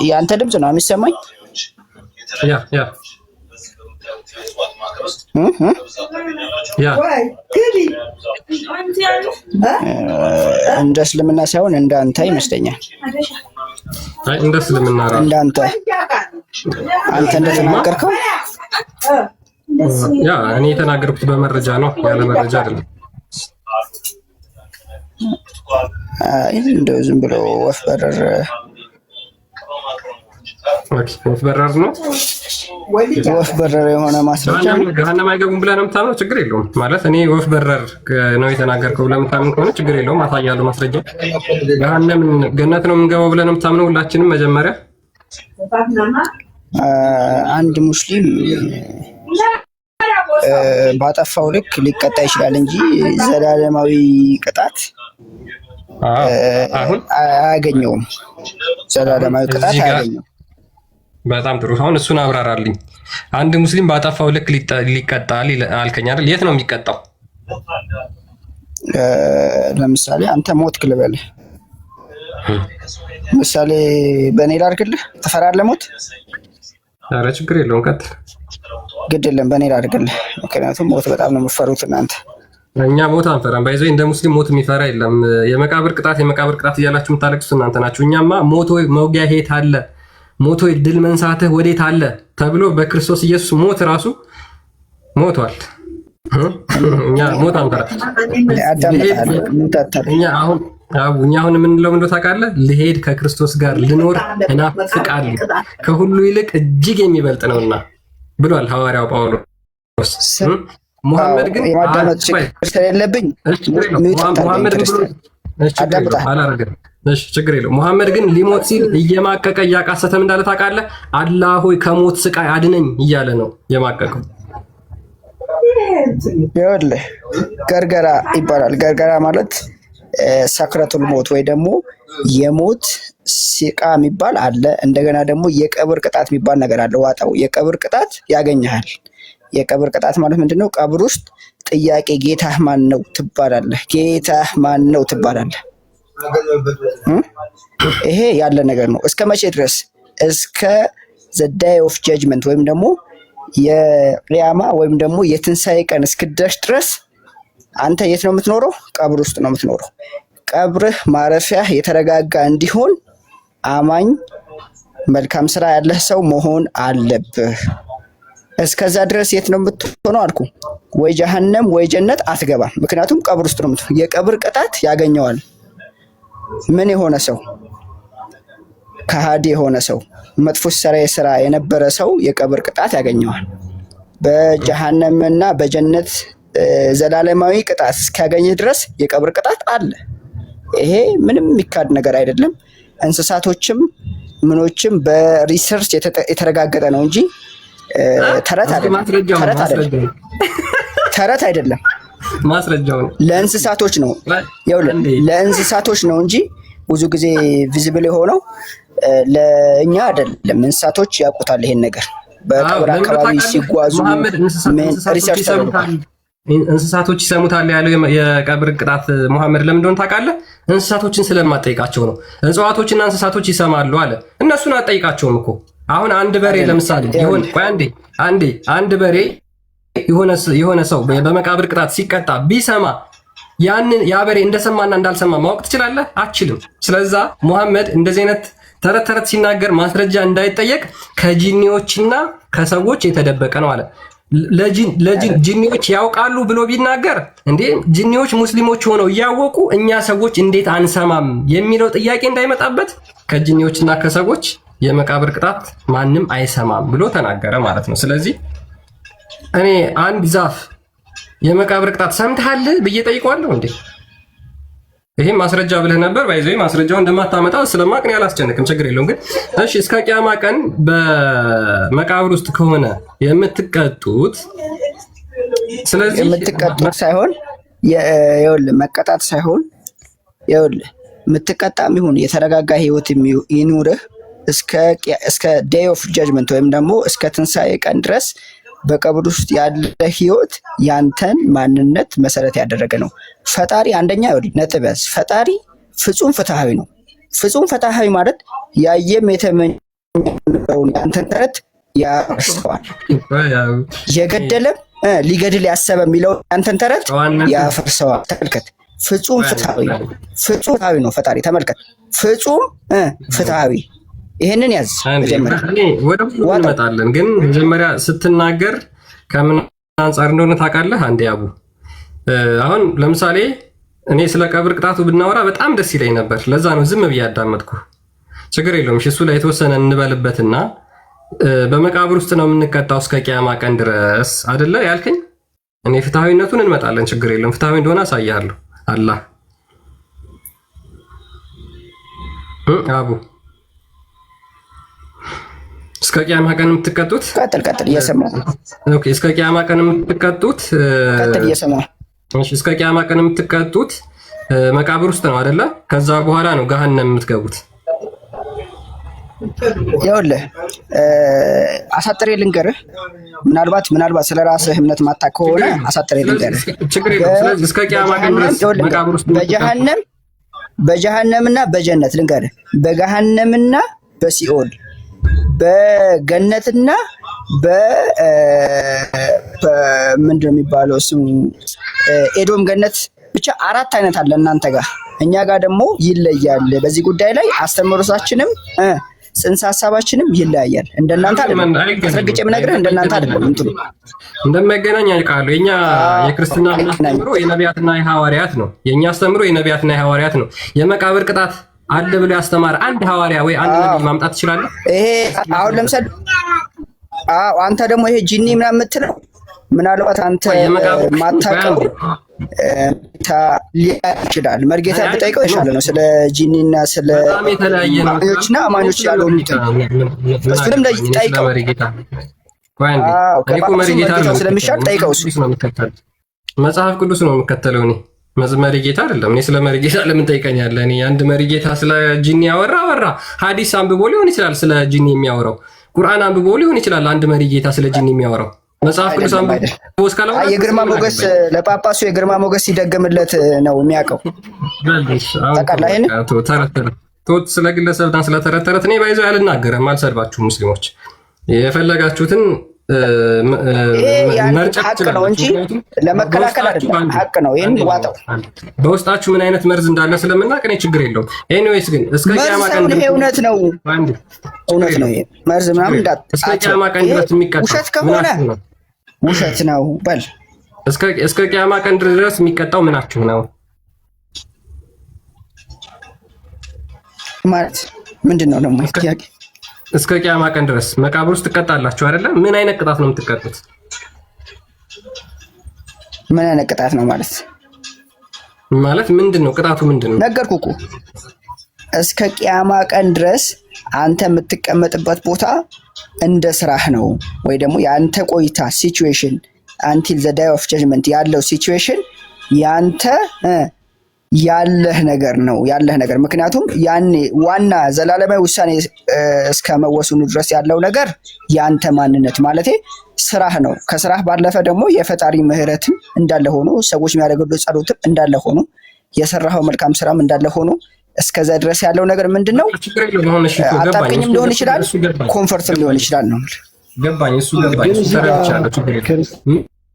የአንተ ድምፅ ነው የሚሰማኝ። እንደ እስልምና ሳይሆን እንደ አንተ ይመስለኛል። እንደ እስልምና ራሱ እንደ አንተ እንደተናገርከው እኔ የተናገርኩት በመረጃ ነው፣ ያለ መረጃ አይደለም። እንደው ዝም ብሎ ወፍ በረር ነው። ወፍ በረር የሆነ ማስረጃ ገሃነም አይገቡም ብለህ ነው የምታምነው? ችግር የለውም ማለት እኔ ወፍ በረር ነው የተናገርከው ብለህ የምታምን ከሆነ ችግር የለውም። አሳያለሁ ማስረጃ። ገሃነም ገነት ነው የምንገባው ብለህ ነው የምታምነው? ሁላችንም መጀመሪያ አንድ ሙስሊም ባጠፋው ልክ ሊቀጣ ይችላል እንጂ ዘላለማዊ ቅጣት አያገኘውም። ዘላለማዊ ቅጣት አያገኘውም። በጣም ጥሩ። አሁን እሱን አብራራልኝ። አንድ ሙስሊም ባጠፋው ልክ ሊቀጣል አልከኝ አይደል? የት ነው የሚቀጣው? ለምሳሌ አንተ ሞትክ ልበልህ። ምሳሌ በእኔ ላድርግልህ። ትፈራለህ ሞት? ኧረ ችግር የለውም ቀጥል። ግድ የለም በእኔ ላድርግልህ። ምክንያቱም ሞት በጣም ነው የምትፈሩት እናንተ። እኛ ሞት አንፈራም። ባይዞ እንደ ሙስሊም ሞት የሚፈራ የለም። የመቃብር ቅጣት እያላችሁ የምታለቅሱት እናንተ ናችሁ። እኛማ ሞት መውጊያ ሄት አለ፣ ሞት ድል መንሳትህ ወዴት አለ ተብሎ በክርስቶስ ኢየሱስ ሞት ራሱ ሞቷል። እኛ ሞት አንፈራ። እኛ አሁን የምንለው ምንድን ነው ታውቃለህ? ልሄድ ከክርስቶስ ጋር ልኖር እናፍቃለሁ ከሁሉ ይልቅ እጅግ የሚበልጥ ነውና ብሏል ሐዋርያው ጳውሎስ። ሙሐመድ ግን ስለሌለብኝ ችግር የለውም። ሙሐመድ ግን ሊሞት ሲል እየማቀቀ እያቃሰተም እንዳለ ታውቃለህ? አላህ ሆይ ከሞት ስቃይ አድነኝ እያለ ነው የማቀቀው። ይኸውልህ ገርገራ ይባላል። ገርገራ ማለት ሰክረቱል ሞት ወይ ደግሞ የሞት ሲቃ የሚባል አለ። እንደገና ደግሞ የቀብር ቅጣት የሚባል ነገር አለ። ዋጣው የቀብር ቅጣት ያገኘሃል። የቀብር ቅጣት ማለት ምንድነው? ቀብር ውስጥ ጥያቄ ጌታህ ማን ነው ትባላለህ። ጌታህ ማን ነው ትባላለህ። ይሄ ያለ ነገር ነው። እስከ መቼ ድረስ? እስከ the day of judgment ወይም ደግሞ የቂያማ ወይም ደግሞ የትንሣኤ ቀን እስክደርስ ድረስ አንተ የት ነው የምትኖረው? ቀብር ውስጥ ነው የምትኖረው። ቀብርህ ማረፊያ የተረጋጋ እንዲሆን አማኝ መልካም ስራ ያለህ ሰው መሆን አለብህ። እስከዛ ድረስ የት ነው የምትሆነው አልኩ? ወይ ጀሃነም ወይ ጀነት አትገባም። ምክንያቱም ቀብር ውስጥ ነው የምትሆነው። የቀብር ቅጣት ያገኘዋል። ምን የሆነ ሰው? ከሃዲ የሆነ ሰው፣ መጥፎ ስራ የነበረ ሰው የቀብር ቅጣት ያገኘዋል። በጀሃነምና በጀነት ዘላለማዊ ቅጣት እስኪያገኝ ድረስ የቀብር ቅጣት አለ። ይሄ ምንም የሚካድ ነገር አይደለም። እንስሳቶችም ምኖችም በሪሰርች የተረጋገጠ ነው እንጂ ተረት አይደለም። ማስረጃው ለእንስሳቶች ነው። ለእንስሳቶች ነው እንጂ ብዙ ጊዜ ቪዚብል የሆነው ለእኛ አይደለም። እንስሳቶች ያውቁታል ይሄን ነገር። በቀብር አካባቢ ሲጓዙ ሪሰርች ተደርጓል። እንስሳቶች ይሰሙታል ያለው የቀብር ቅጣት ሙሐመድ ለምን እንደሆነ ታውቃለህ? እንስሳቶችን ስለማጠይቃቸው ነው። እጽዋቶችና እንስሳቶች ይሰማሉ አለ። እነሱን አጠይቃቸውም እኮ። አሁን አንድ በሬ ለምሳሌ አንድ በሬ የሆነ ሰው በመቃብር ቅጣት ሲቀጣ ቢሰማ ያ በሬ እንደሰማና እንዳልሰማ ማወቅ ትችላለህ? አችልም። ስለዛ ሙሐመድ እንደዚህ አይነት ተረት ሲናገር ማስረጃ እንዳይጠየቅ ከጂኒዎችና ከሰዎች የተደበቀ ነው አለ። ጂኒዎች ያውቃሉ ብሎ ቢናገር እንዴ ጂኒዎች ሙስሊሞች ሆነው እያወቁ እኛ ሰዎች እንዴት አንሰማም የሚለው ጥያቄ እንዳይመጣበት ከጂኒዎችና ከሰዎች የመቃብር ቅጣት ማንም አይሰማም ብሎ ተናገረ ማለት ነው። ስለዚህ እኔ አንድ ዛፍ የመቃብር ቅጣት ሰምተሃል ብዬ ጠይቀዋለሁ እንዴ? ይሄ ማስረጃ ብለህ ነበር ባይዘይ ማስረጃውን እንደማታመጣ ስለማቅ ነው ያላስጨነቅም። ችግር የለውም ግን እሺ፣ እስከ ቂያማ ቀን በመቃብር ውስጥ ከሆነ የምትቀጡት ስለዚህ የምትቀጡት ሳይሆን ይኸውልህ መቀጣት ሳይሆን ይኸውልህ የምትቀጣም ይሁን የተረጋጋ ህይወት ይኑርህ እስከ ዴይ ኦፍ ጃጅመንት ወይም ደግሞ እስከ ትንሣኤ ቀን ድረስ በቀብር ውስጥ ያለ ህይወት ያንተን ማንነት መሰረት ያደረገ ነው። ፈጣሪ አንደኛ ነጥብ ያዝ። ፈጣሪ ፍጹም ፍትሃዊ ነው። ፍጹም ፍትሃዊ ማለት ያየም የተመኘውን ያንተን ተረት ያፈርሰዋል። የገደለም ሊገድል ያሰበ የሚለው ያንተን ተረት ያፈርሰዋል። ተመልከት፣ ፍጹም ፍትሃዊ ነው። ፍጹም ፍትሃዊ ነው ፈጣሪ። ተመልከት፣ ፍጹም ፍትሃዊ። ይሄንን ያዝ። መጀመሪያ ወደ እንመጣለን፣ ግን መጀመሪያ ስትናገር ከምን አንጻር እንደሆነ ታውቃለህ? አንዴ አቡ አሁን ለምሳሌ እኔ ስለ ቀብር ቅጣቱ ብናወራ በጣም ደስ ይለኝ ነበር። ለዛ ነው ዝም ብዬ ያዳመጥኩ። ችግር የለውም እሱ ላይ የተወሰነ እንበልበትና በመቃብር ውስጥ ነው የምንቀጣው እስከ ቂያማ ቀን ድረስ አይደለ ያልከኝ? እኔ ፍትሐዊነቱን እንመጣለን፣ ችግር የለም። ፍትሐዊ እንደሆነ አሳያለሁ። አላህ አቡ እስከ ቂያማ ቀን የምትቀጡት ቀጥል እየሰማሁ። ኦኬ፣ እስከ ቂያማ ቀን የምትቀጡት ቀጥል እየሰማሁ። እሺ፣ እስከ ቂያማ ቀን የምትቀጡት መቃብር ውስጥ ነው አይደለ? ከዛ በኋላ ነው ገሃነም የምትገቡት። ይኸውልህ አሳጥሬ ልንገርህ። ምናልባት ስለ ራስህ እምነት ማታውቅ ከሆነ አሳጥሬ ልንገርህ። ችግር የለም። ስለዚህ እስከ ቂያማ ቀን ድረስ መቃብር ውስጥ በጀሃነምና በጀነት ልንገርህ፣ በገሃነምና በሲኦል፣ በገነትና ምንድን ነው የሚባለው ስሙ ኤዶም ገነት፣ ብቻ 4 አይነት አለ እናንተ ጋር። እኛ ጋር ደግሞ ይለያል። በዚህ ጉዳይ ላይ አስተምህሮታችንም ጽንሰ ሀሳባችንም ይለያያል። እንደናንተ አይደለም። አስረግጬ የምነግርህ እንደናንተ አይደለም። እንደማይገናኝ ያውቃሉ። የኛ የክርስትና አስተምህሮ የነቢያትና የሐዋርያት ነው። የኛ አስተምህሮ የነቢያትና የሐዋርያት ነው። የመቃብር ቅጣት አለ ብሎ ያስተማረ አንድ ሐዋርያ ወይ አንድ ነብይ ማምጣት ትችላለህ? ይሄ አሁን ለምሳሌ አንተ ደግሞ ይሄ ጂኒ ምናምን የምትለው ምናልባት አንተ ማታውቀው ይችላል። መርጌታ ብጠይቀው ይሻለ ነው ስለ ጂኒና ስለ አማኞችና አማኞች ያልሆኑት እሱንም ጠይቀው። ስለሚሻል ጠይቀው። መጽሐፍ ቅዱስ ነው የምከተለው እኔ መሪ ጌታ አይደለም። እኔ ስለ መሪ ጌታ ለምን ጠይቀኛለህ? እኔ አንድ መሪ ጌታ ስለ ጂኒ ያወራ ሐዲስ አንብቦ ሊሆን ይችላል ስለ ጂኒ የሚያወራው፣ ቁርአን አንብቦ ሊሆን ይችላል አንድ መሪ ጌታ ስለ ጂኒ የሚያወራው። መጽሐፍ ቅዱስ አንብቦ እስካላወራ የግርማ ሞገስ ለጳጳሱ የግርማ ሞገስ ሲደግምለት ነው የሚያውቀው። ቶት ስለ ግለሰብና ስለ ተረት እኔ ባይዘው ያልናገረም አልሰድባችሁም። ሙስሊሞች የፈለጋችሁትን ሀቅ ነው እንጂ ለመከላከል አይደለም። ሀቅ ነው። ይሄን ዋጠው። በውስጣችሁ ምን አይነት መርዝ እንዳለ ስለምናውቅ እኔ ችግር የለውም። ኤኒዌይስ ግን እስከ ቂያማ ቀን ይሄ እውነት ነው። ይሄ መርዝ ምናምን እስከ ቂያማ ቀን ድረስ የሚቀጣው ውሸት ከሆነ ውሸት ነው በል። እስከ ቂያማ ቀን ድረስ የሚቀጣው ምናችሁ ነው ማለት ምንድን ነው ደግሞ ጥያቄ? እስከ ቂያማ ቀን ድረስ መቃብር ውስጥ ትቀጣላችሁ አይደለ? ምን አይነት ቅጣት ነው የምትቀጡት? ምን አይነት ቅጣት ነው ማለት ምንድን ነው? ቅጣቱ ምንድን ነው? ነገርኩህ እኮ እስከ ቂያማ ቀን ድረስ አንተ የምትቀመጥበት ቦታ እንደ ስራህ ነው፣ ወይ ደግሞ የአንተ ቆይታ ሲቹዌሽን አንቲል ዘ ዳይ ኦፍ ጀጅመንት ያለው ሲቹዌሽን ያንተ ያለህ ነገር ነው ያለህ ነገር። ምክንያቱም ያኔ ዋና ዘላለማዊ ውሳኔ እስከ መወሰኑ ድረስ ያለው ነገር ያንተ ማንነት ማለቴ ስራህ ነው። ከስራህ ባለፈ ደግሞ የፈጣሪ ምህረትም እንዳለ ሆኖ ሰዎች የሚያደርጉት ጸሎትም እንዳለ ሆኖ የሰራኸው መልካም ስራም እንዳለ ሆኖ እስከዛ ድረስ ያለው ነገር ምንድነው? አጣብቂኝም ሊሆን ይችላል፣ ኮምፎርትም ሊሆን ይችላል ነው። ገባኝ። እሱ ገባኝ።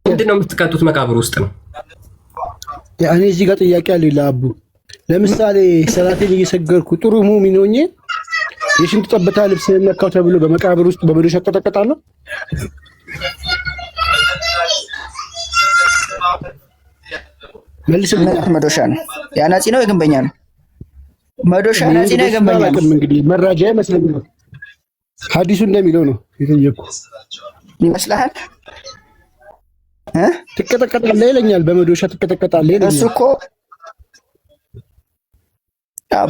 ምንድነው የምትቀጡት? መቃብር ውስጥ ነው። እኔ እዚህ ጋር ጥያቄ አለ ለአቡ። ለምሳሌ ሰላቴን እየሰገርኩ ጥሩ ሙእሚን ሆኜ የሽንት ጠብታ ልብስ ነካው ተብሎ በመቃብር ውስጥ በመዶሻ እቀጠቀጣለሁ? መልስ። መዶሻ ነው ያናጺ ነው የግንበኛ ነው? መዶሻ ናጺ ነው የግንበኛ ነው? እንግዲህ መራጃ ይመስለኛል ሐዲሱ እንደሚለው ነው የጠየቁ ይመስልሃል? ትቀጠቀጣለህ ይለኛል። በመዶሻ ትቀጠቀጣለህ ይለኛል። እሱ እኮ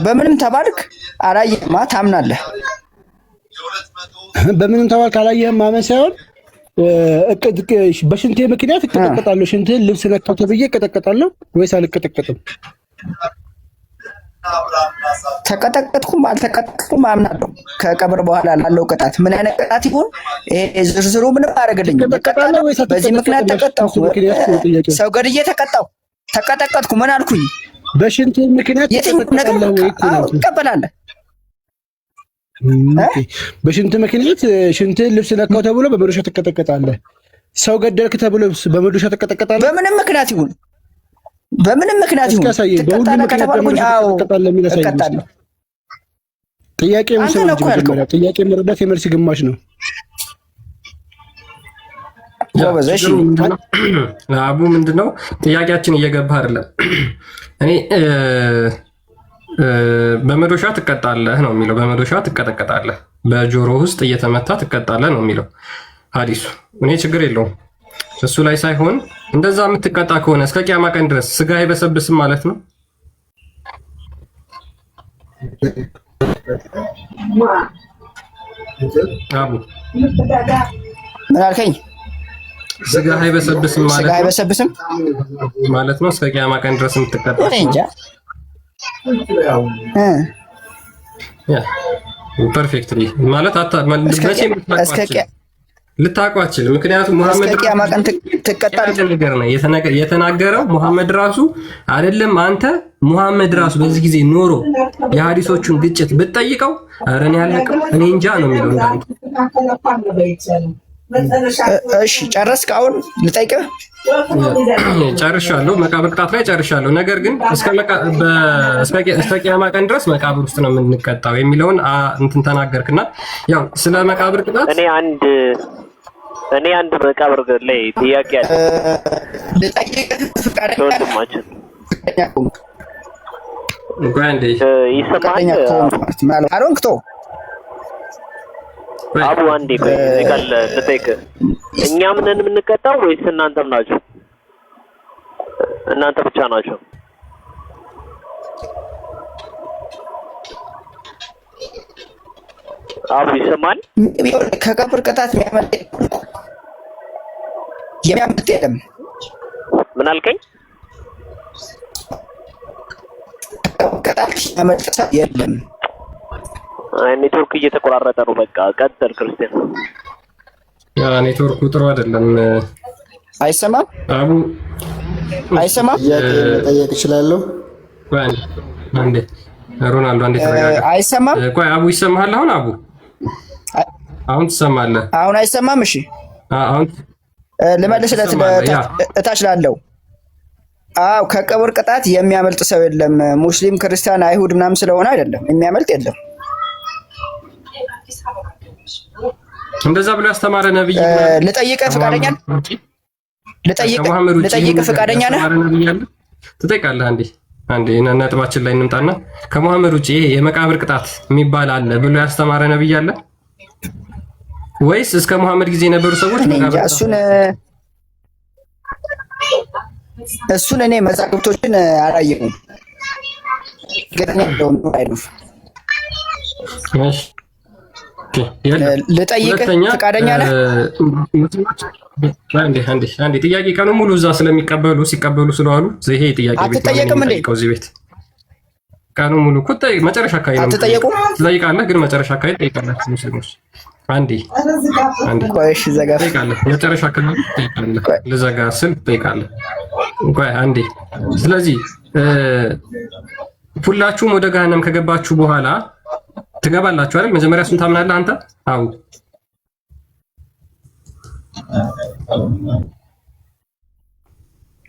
በምንም ተባልክ አላየህማ ታምናለህ። በምንም ተባልክ አላየህም ማመን ሳይሆን በሽንቴ ምክንያት እቀጠቀጣለሁ። ሽንትህን ልብስ ነካው ተብዬ እቀጠቀጣለሁ ወይስ አልቀጠቀጥም? ተቀጠቀጥኩም አልተቀጠቅኩም አምናለሁ። ከቀብር በኋላ ላለው ቅጣት ምን አይነት ቅጣት ይሁን ዝርዝሩ ምንም አያደርግልኝ። በዚህ ምክንያት ተቀጣሁ፣ ሰው ገድዬ ተቀጣሁ፣ ተቀጠቀጥኩ ምን አልኩኝ? በሽንት ምክንያት ትቀበላለህ። በሽንት ምክንያት ሽንትህን ልብስ ነካው ተብሎ በመዶሻ ትቀጠቀጣለህ። ሰው ገደልክ ተብሎ በመዶሻ ትቀጠቀጣለህ። በምንም ምክንያት ይሁን በምንም ምክንያት ይሁን ትቀጣለህ ከተባልኩኝ አዎ እቀጣለሁ። ጥያቄ ጥያቄ መረዳት የመልስ ግማሽ ነው። አቡ ምንድነው ጥያቄያችን? እየገባ አይደለም። እኔ በመዶሻ ትቀጣለህ ነው የሚለው። በመዶሻ ትቀጠቀጣለህ፣ በጆሮ ውስጥ እየተመታ ትቀጣለህ ነው የሚለው ሐዲሱ። እኔ ችግር የለውም እሱ ላይ ሳይሆን እንደዛ የምትቀጣ ከሆነ እስከ ቂያማ ቀን ድረስ ስጋ አይበሰብስም ማለት ነው። አቡ ምን አልከኝ? ስጋ አይበሰብስም ማለት ነው። ስጋ አይበሰብስም ማለት ነው። እስከ ቂያማ ቀን ድረስ የምትቀጣ እኔ እንጃ። ያ ፐርፌክትሊ ማለት ልታቋችል። ምክንያቱም ሙሐመድ ነገር ነው የተናገረው። ሙሐመድ ራሱ አይደለም አንተ ሙሐመድ ራሱ በዚህ ጊዜ ኖሮ የሐዲሶቹን ግጭት ብትጠይቀው ኧረ እኔ አልነቅም እኔ እንጃ ነው የሚለው እንዳንተ። እሺ ጨረስክ? አሁን ልጠይቅህ። ጨርሻለሁ። መቃብር ቅጣት ላይ ጨርሻለሁ። ነገር ግን እስከ ቂያማ ቀን ድረስ መቃብር ውስጥ ነው የምንቀጣው የሚለውን እንትን ተናገርክና ያው ስለ መቃብር ቅጣት እኔ አንድ መቃብር ላይ ጥያቄ አለ። ልጠይቅህ ፍቃደኛ ወንድማችን ይሰማል? አሮንክቶ አቡ አንዴ ይቀል ልጠይቅህ። እኛም ነን የምንቀጣው ወይስ እናንተም ናችሁ? እናንተ ብቻ ናችሁ? አቡ ይሰማል? ከቀብር ቅጣት የሚያመልጥ የለም። ምን አልከኝ? ቅጣት የሚያመልጥ የለም። ኔትወርክ እየተቆራረጠ ነው። በቃ ቀጥል ክርስቲያን። ያ ኔትወርኩ ጥሩ አይደለም። አይሰማም? አቡ አይሰማም? ጠየቅ እችላለሁ? አንዴ ሮናልዶ አንዴ ተረጋጋ። አይሰማም? ቆይ አቡ ይሰማሃል? አሁን ትሰማለህ? አሁን አይሰማም? እሺ አሁን ልመልስለት እታች ላለው። አዎ ከቀብር ቅጣት የሚያመልጥ ሰው የለም። ሙስሊም፣ ክርስቲያን፣ አይሁድ ምናምን ስለሆነ አይደለም የሚያመልጥ የለም። እንደዛ ብሎ ያስተማረ ነብይ ልጠይቅህ ፈቃደኛ ነህ? ልጠይቅህ ፈቃደኛ ነህ? ትጠይቃለህ? አንዴ ነጥባችን ላይ እንምጣና ከመሐመድ ውጪ ይሄ የመቃብር ቅጣት የሚባል አለ ብሎ ያስተማረ ነብይ አለ ወይስ እስከ መሐመድ ጊዜ የነበሩ ሰዎች? እሱን እኔ መዛግብቶችን አላየሁም። ልጠይቅህ ፈቃደኛ ነህ? አንዴ ጥያቄ ቀኑ ሙሉ እዛ ሲቀበሉ ስለዋሉ ይሄ ጥያቄ አትጠየቅም እንዴ? እዚህ ቤት ቀኑ ሙሉ እኮ መጨረሻ አካባቢ ነው ትጠይቃለህ፣ ግን መጨረሻ አካባቢ ትጠይቃለህ። ሙስሊሞች አንዴ ቆይ እሺ፣ ዘጋ ትጠይቃለህ። መጨረሻ አካባቢ ትጠይቃለህ። ልዘጋ ስል ትጠይቃለህ። ቆይ አንዴ። ስለዚህ ሁላችሁም ወደ ገሃነም ከገባችሁ በኋላ ትገባላችሁ አይደል? መጀመሪያ እሱን ታምናለህ አንተ? አዎ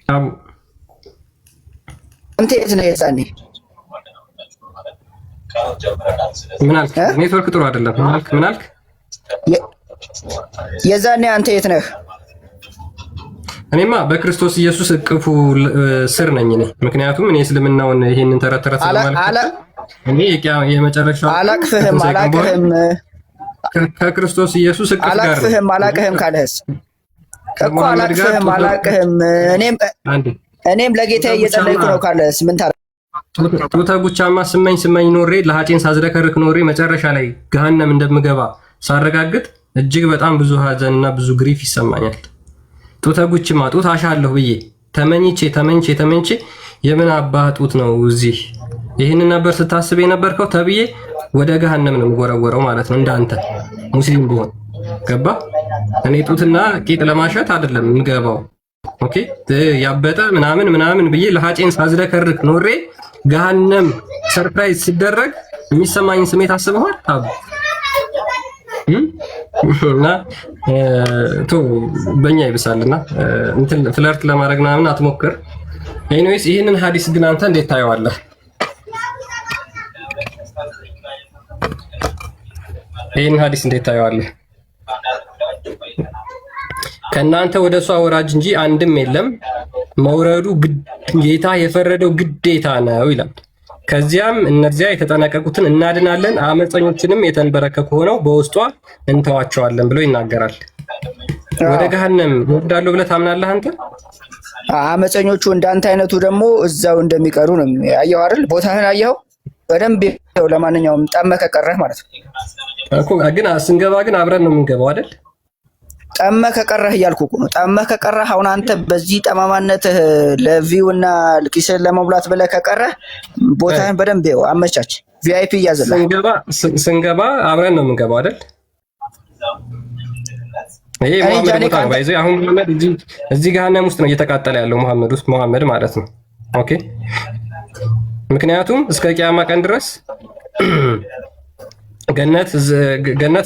አቡ አንተ የት ነህ? የዛኔ ምን አልክ? ኔትወርክ ጥሩ አይደለም። ምን አልክ? የዛኔ አንተ የት ነህ? እኔማ በክርስቶስ ኢየሱስ እቅፉ ስር ነኝ እኔ። ምክንያቱም እኔ እስልምናውን ይሄንን ተረት ስለማልከተል እኔ የመጨረሻው አላቅፍህም ከክርስቶስ ኢየሱስ እቅፍ ጋር አላቅፍህም ካለህስ እኮ አላቅፍህም። እኔም ለጌታ እየጸለይኩ ነው ካለህስ ምን ታረጋለህ? ጡተ ጉቻማ ስመኝ ኖሬ ለሀጬን ሳዝረከርክ ኖሬ መጨረሻ ላይ ገሃነም እንደምገባ ሳረጋግጥ እጅግ በጣም ብዙ ሀዘንና ብዙ ግሪፍ ይሰማኛል። ጡተ ጉችማ ጡት አሻለሁ ብዬ ተመኝቼ የምን አባህ ጡት ነው እዚህ ይህንን ነበር ስታስብ የነበርከው ተብዬ ወደ ገሃነም ነው የምወረወረው ማለት ነው። እንዳንተ ሙስሊም ቢሆን ገባ። እኔ ጡትና ቂጥ ለማሸት አይደለም የምገባው። ኦኬ ያበጠ ምናምን ብዬ ለሀጬን ሳዝረከርክ ኖሬ ገሃነም ሰርፕራይዝ ሲደረግ የሚሰማኝ ስሜት አስበዋል? አቡ እና በእኛ ይብሳልና እንትን ፍለርት ለማድረግ ምናምን አትሞክር። ኤኒዌይስ ይህንን ሀዲስ ግን አንተ እንዴት ታየዋለህ? ይህን ሀዲስ እንዴት ታየዋለህ? ከእናንተ ወደ እሷ ወራጅ እንጂ አንድም የለም፣ መውረዱ ጌታ የፈረደው ግዴታ ነው ይላል። ከዚያም እነዚያ የተጠነቀቁትን እናድናለን፣ አመፀኞችንም የተንበረከኩ ሆነው በውስጧ እንተዋቸዋለን ብሎ ይናገራል። ወደ ገሃነም ይወርዳሉ ብለህ ታምናለህ አንተ? አመፀኞቹ እንዳንተ አይነቱ ደግሞ እዛው እንደሚቀሩ ነው። አየኸው አይደል? ቦታህን አየኸው በደንብ። ለማንኛውም ጠመህ ከቀረህ ማለት ነው እኮ። ግን ስንገባ ግን አብረን ነው የምንገባው አይደል? ጠመህ ከቀረህ እያልኩ እኮ ነው። ጠመህ ከቀረህ አሁን አንተ በዚህ ጠማማነትህ ለቪው እና ኪስን ለመብላት ብለህ ከቀረህ ቦታህን በደንብ ይኸው አመቻች። ቪአይፒ እያዘላህ ስንገባ አብረን ነው የምንገባው አይደል? ይሄ ሙሐመድ ቦታ ነው ባይዘው። አሁን ሙሐመድ እዚህ ገሃነም ውስጥ ነው እየተቃጠለ ያለው ሙሐመድ ማለት ነው። ኦኬ። ምክንያቱም እስከ ቂያማ ቀን ድረስ ገነት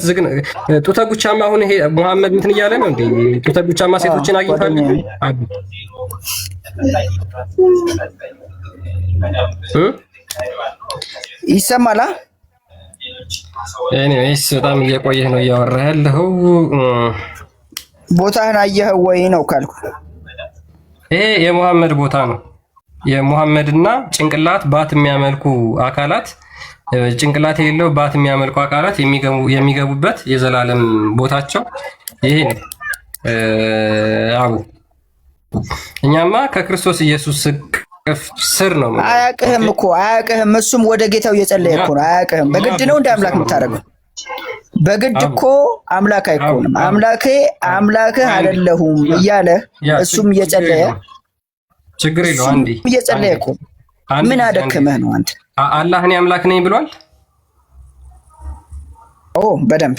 ዝግ ጡተ ጉቻማ። አሁን ይሄ ሙሐመድ እንትን እያለ ነው እንዴ? ጡተ ጉቻማ ሴቶችን አግኝቷል ይሰማላ። ኤኒዌይስ በጣም እየቆየህ ነው እያወራህ ያለኸው። ቦታህን አየኸው ወይ ነው ካልኩ፣ ይሄ የሙሐመድ ቦታ ነው። የሙሐመድና ጭንቅላት ባት የሚያመልኩ አካላት፣ ጭንቅላት የሌለው ባት የሚያመልኩ አካላት የሚገቡበት የዘላለም ቦታቸው ይሄ ነው። አቡ እኛማ ከክርስቶስ ኢየሱስ ስር ነው። አያውቅህም እኮ አያውቅህም። እሱም ወደ ጌታው እየጸለየ እኮ ነው። አያውቅህም። በግድ ነው እንደ አምላክ የምታደርገው። በግድ እኮ አምላክ አይኮንም። አምላክህ አይደለሁም እያለ እሱም እየጸለየ ችግር የለው። አንዴ እየጸለየ እኮ ምን አደከመህ ነው አንተ? አላህ እኔ አምላክ ነኝ ብሏል። በደንብ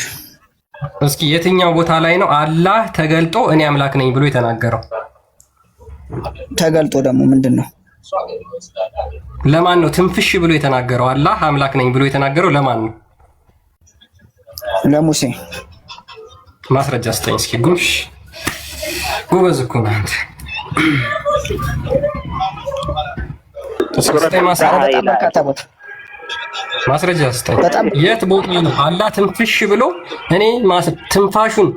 እስኪ የትኛው ቦታ ላይ ነው አላህ ተገልጦ እኔ አምላክ ነኝ ብሎ የተናገረው? ተገልጦ ደግሞ ምንድን ነው? ለማን ነው ትንፍሽ ብሎ የተናገረው? አላህ አምላክ ነኝ ብሎ የተናገረው ለማን ነው? ለሙሴ። ማስረጃ ስጠኝ እስኪ። ጉሽ ጎበዝ እኮ ነው አንተ። ማስረጃ ስጠኝ። የት ቦታ ነው አላህ ትንፍሽ ብሎ እኔ ትንፋሹን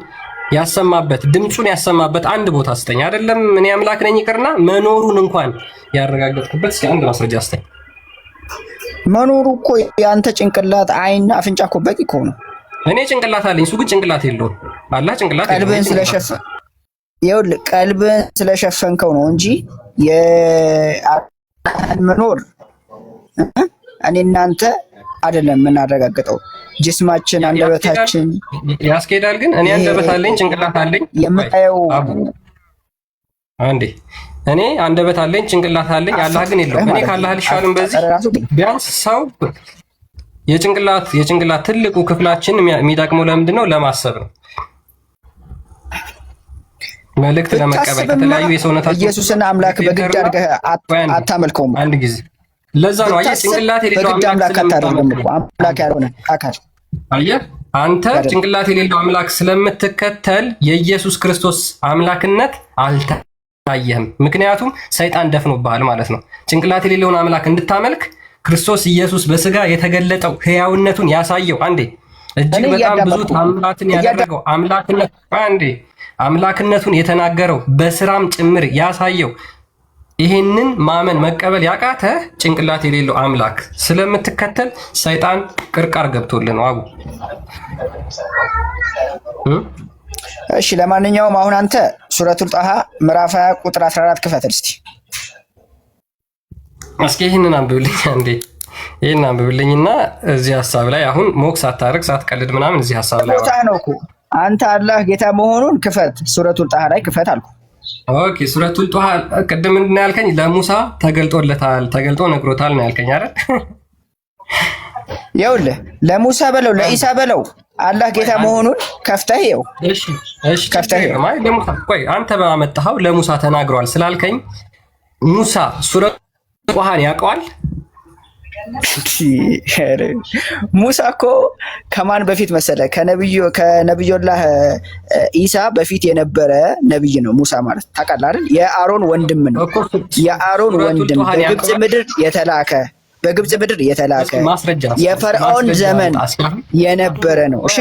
ያሰማበት ድምፁን ያሰማበት አንድ ቦታ ስጠኝ። አይደለም እኔ አምላክ ነኝ ይቅርና መኖሩን እንኳን ያረጋገጥኩበት እስኪ አንድ ማስረጃ ስጠኝ። መኖሩ እኮ የአንተ ጭንቅላት፣ አይን፣ አፍንጫ እኮ በቂ እኮ ነው። እኔ ጭንቅላት አለኝ፣ እሱ ግን ጭንቅላት የለውም። አላህ ጭንቅላት ቀልብህን ስለሸፈንከው ነው እንጂ መኖር እኔ እናንተ አይደለም የምናረጋግጠው። ጅስማችን፣ አንደበታችን ያስኬዳል። ግን እኔ አንደበት አለኝ፣ ጭንቅላት አለኝ። የምታየው አንዴ እኔ አንደበት አለኝ፣ ጭንቅላት አለኝ። አላህ ግን የለውም። እኔ ካላህ ልሻልም። በዚህ ቢያንስ ሰው የጭንቅላት ትልቁ ክፍላችን የሚጠቅመው ለምንድን ነው? ለማሰብ ነው፣ መልእክት ለመቀበል ከተለያዩ የሰውነታችን። ኢየሱስን አምላክ በግድ አድርገህ አታመልከውም። አንድ ጊዜ ለዛ ነው አየህ፣ ጭንቅላት የሌለው አምላክ አታደርግም እኮ አምላክ ያልሆነ አካል። አየህ አንተ ጭንቅላት የሌለው አምላክ ስለምትከተል የኢየሱስ ክርስቶስ አምላክነት አልታየህም። ምክንያቱም ሰይጣን ደፍኖብሃል ማለት ነው። ጭንቅላት የሌለውን አምላክ እንድታመልክ ክርስቶስ ኢየሱስ በስጋ የተገለጠው ሕያውነቱን ያሳየው አንዴ እጅግ በጣም ብዙ ተአምራትን ያደረገው አምላክነቱን የተናገረው በስራም ጭምር ያሳየው ይሄንን ማመን መቀበል ያቃተ ጭንቅላት የሌለው አምላክ ስለምትከተል ሰይጣን ቅርቃር ገብቶልን ነው አቡ። እሺ ለማንኛውም አሁን አንተ ሱረቱል ጣሃ ምዕራፍ 20 ቁጥር 14 ክፈት እስቲ። እስኪ ይሄንን አንብብልኝ አንዴ። ይሄንን አንብብልኝና እዚህ ሐሳብ ላይ አሁን ሞክስ አታርቅ ሳትቀልድ ምናምን እዚህ ሐሳብ ላይ ነው እኮ አንተ አላህ ጌታ መሆኑን ክፈት። ሱረቱል ጣሃ ላይ ክፈት አልኩ። ኦኬ ሱረቱል ጣሃ ቅድም ምንድን ነው ያልከኝ? ለሙሳ ተገልጦለታል፣ ተገልጦ ነግሮታል ነው ያልከኝ አይደል? ይኸውልህ ለሙሳ በለው ለኢሳ በለው አላህ ጌታ መሆኑን ከፍተህ ይኸው። እሺ ከፍተህ ይኸው ማለት ለሙሳ ቆይ አንተ ባመጣኸው ለሙሳ ተናግሯል ስላልከኝ ሙሳ ሱረቱል ጣሃን ያውቀዋል? ሙሳ እኮ ከማን በፊት መሰለ? ከነብዩላህ ኢሳ በፊት የነበረ ነብይ ነው ሙሳ ማለት ታውቃለህ አይደል? የአሮን ወንድም ነው። የአሮን ወንድም በግብጽ ምድር የተላከ የፈርዖን ዘመን የነበረ ነው። እሺ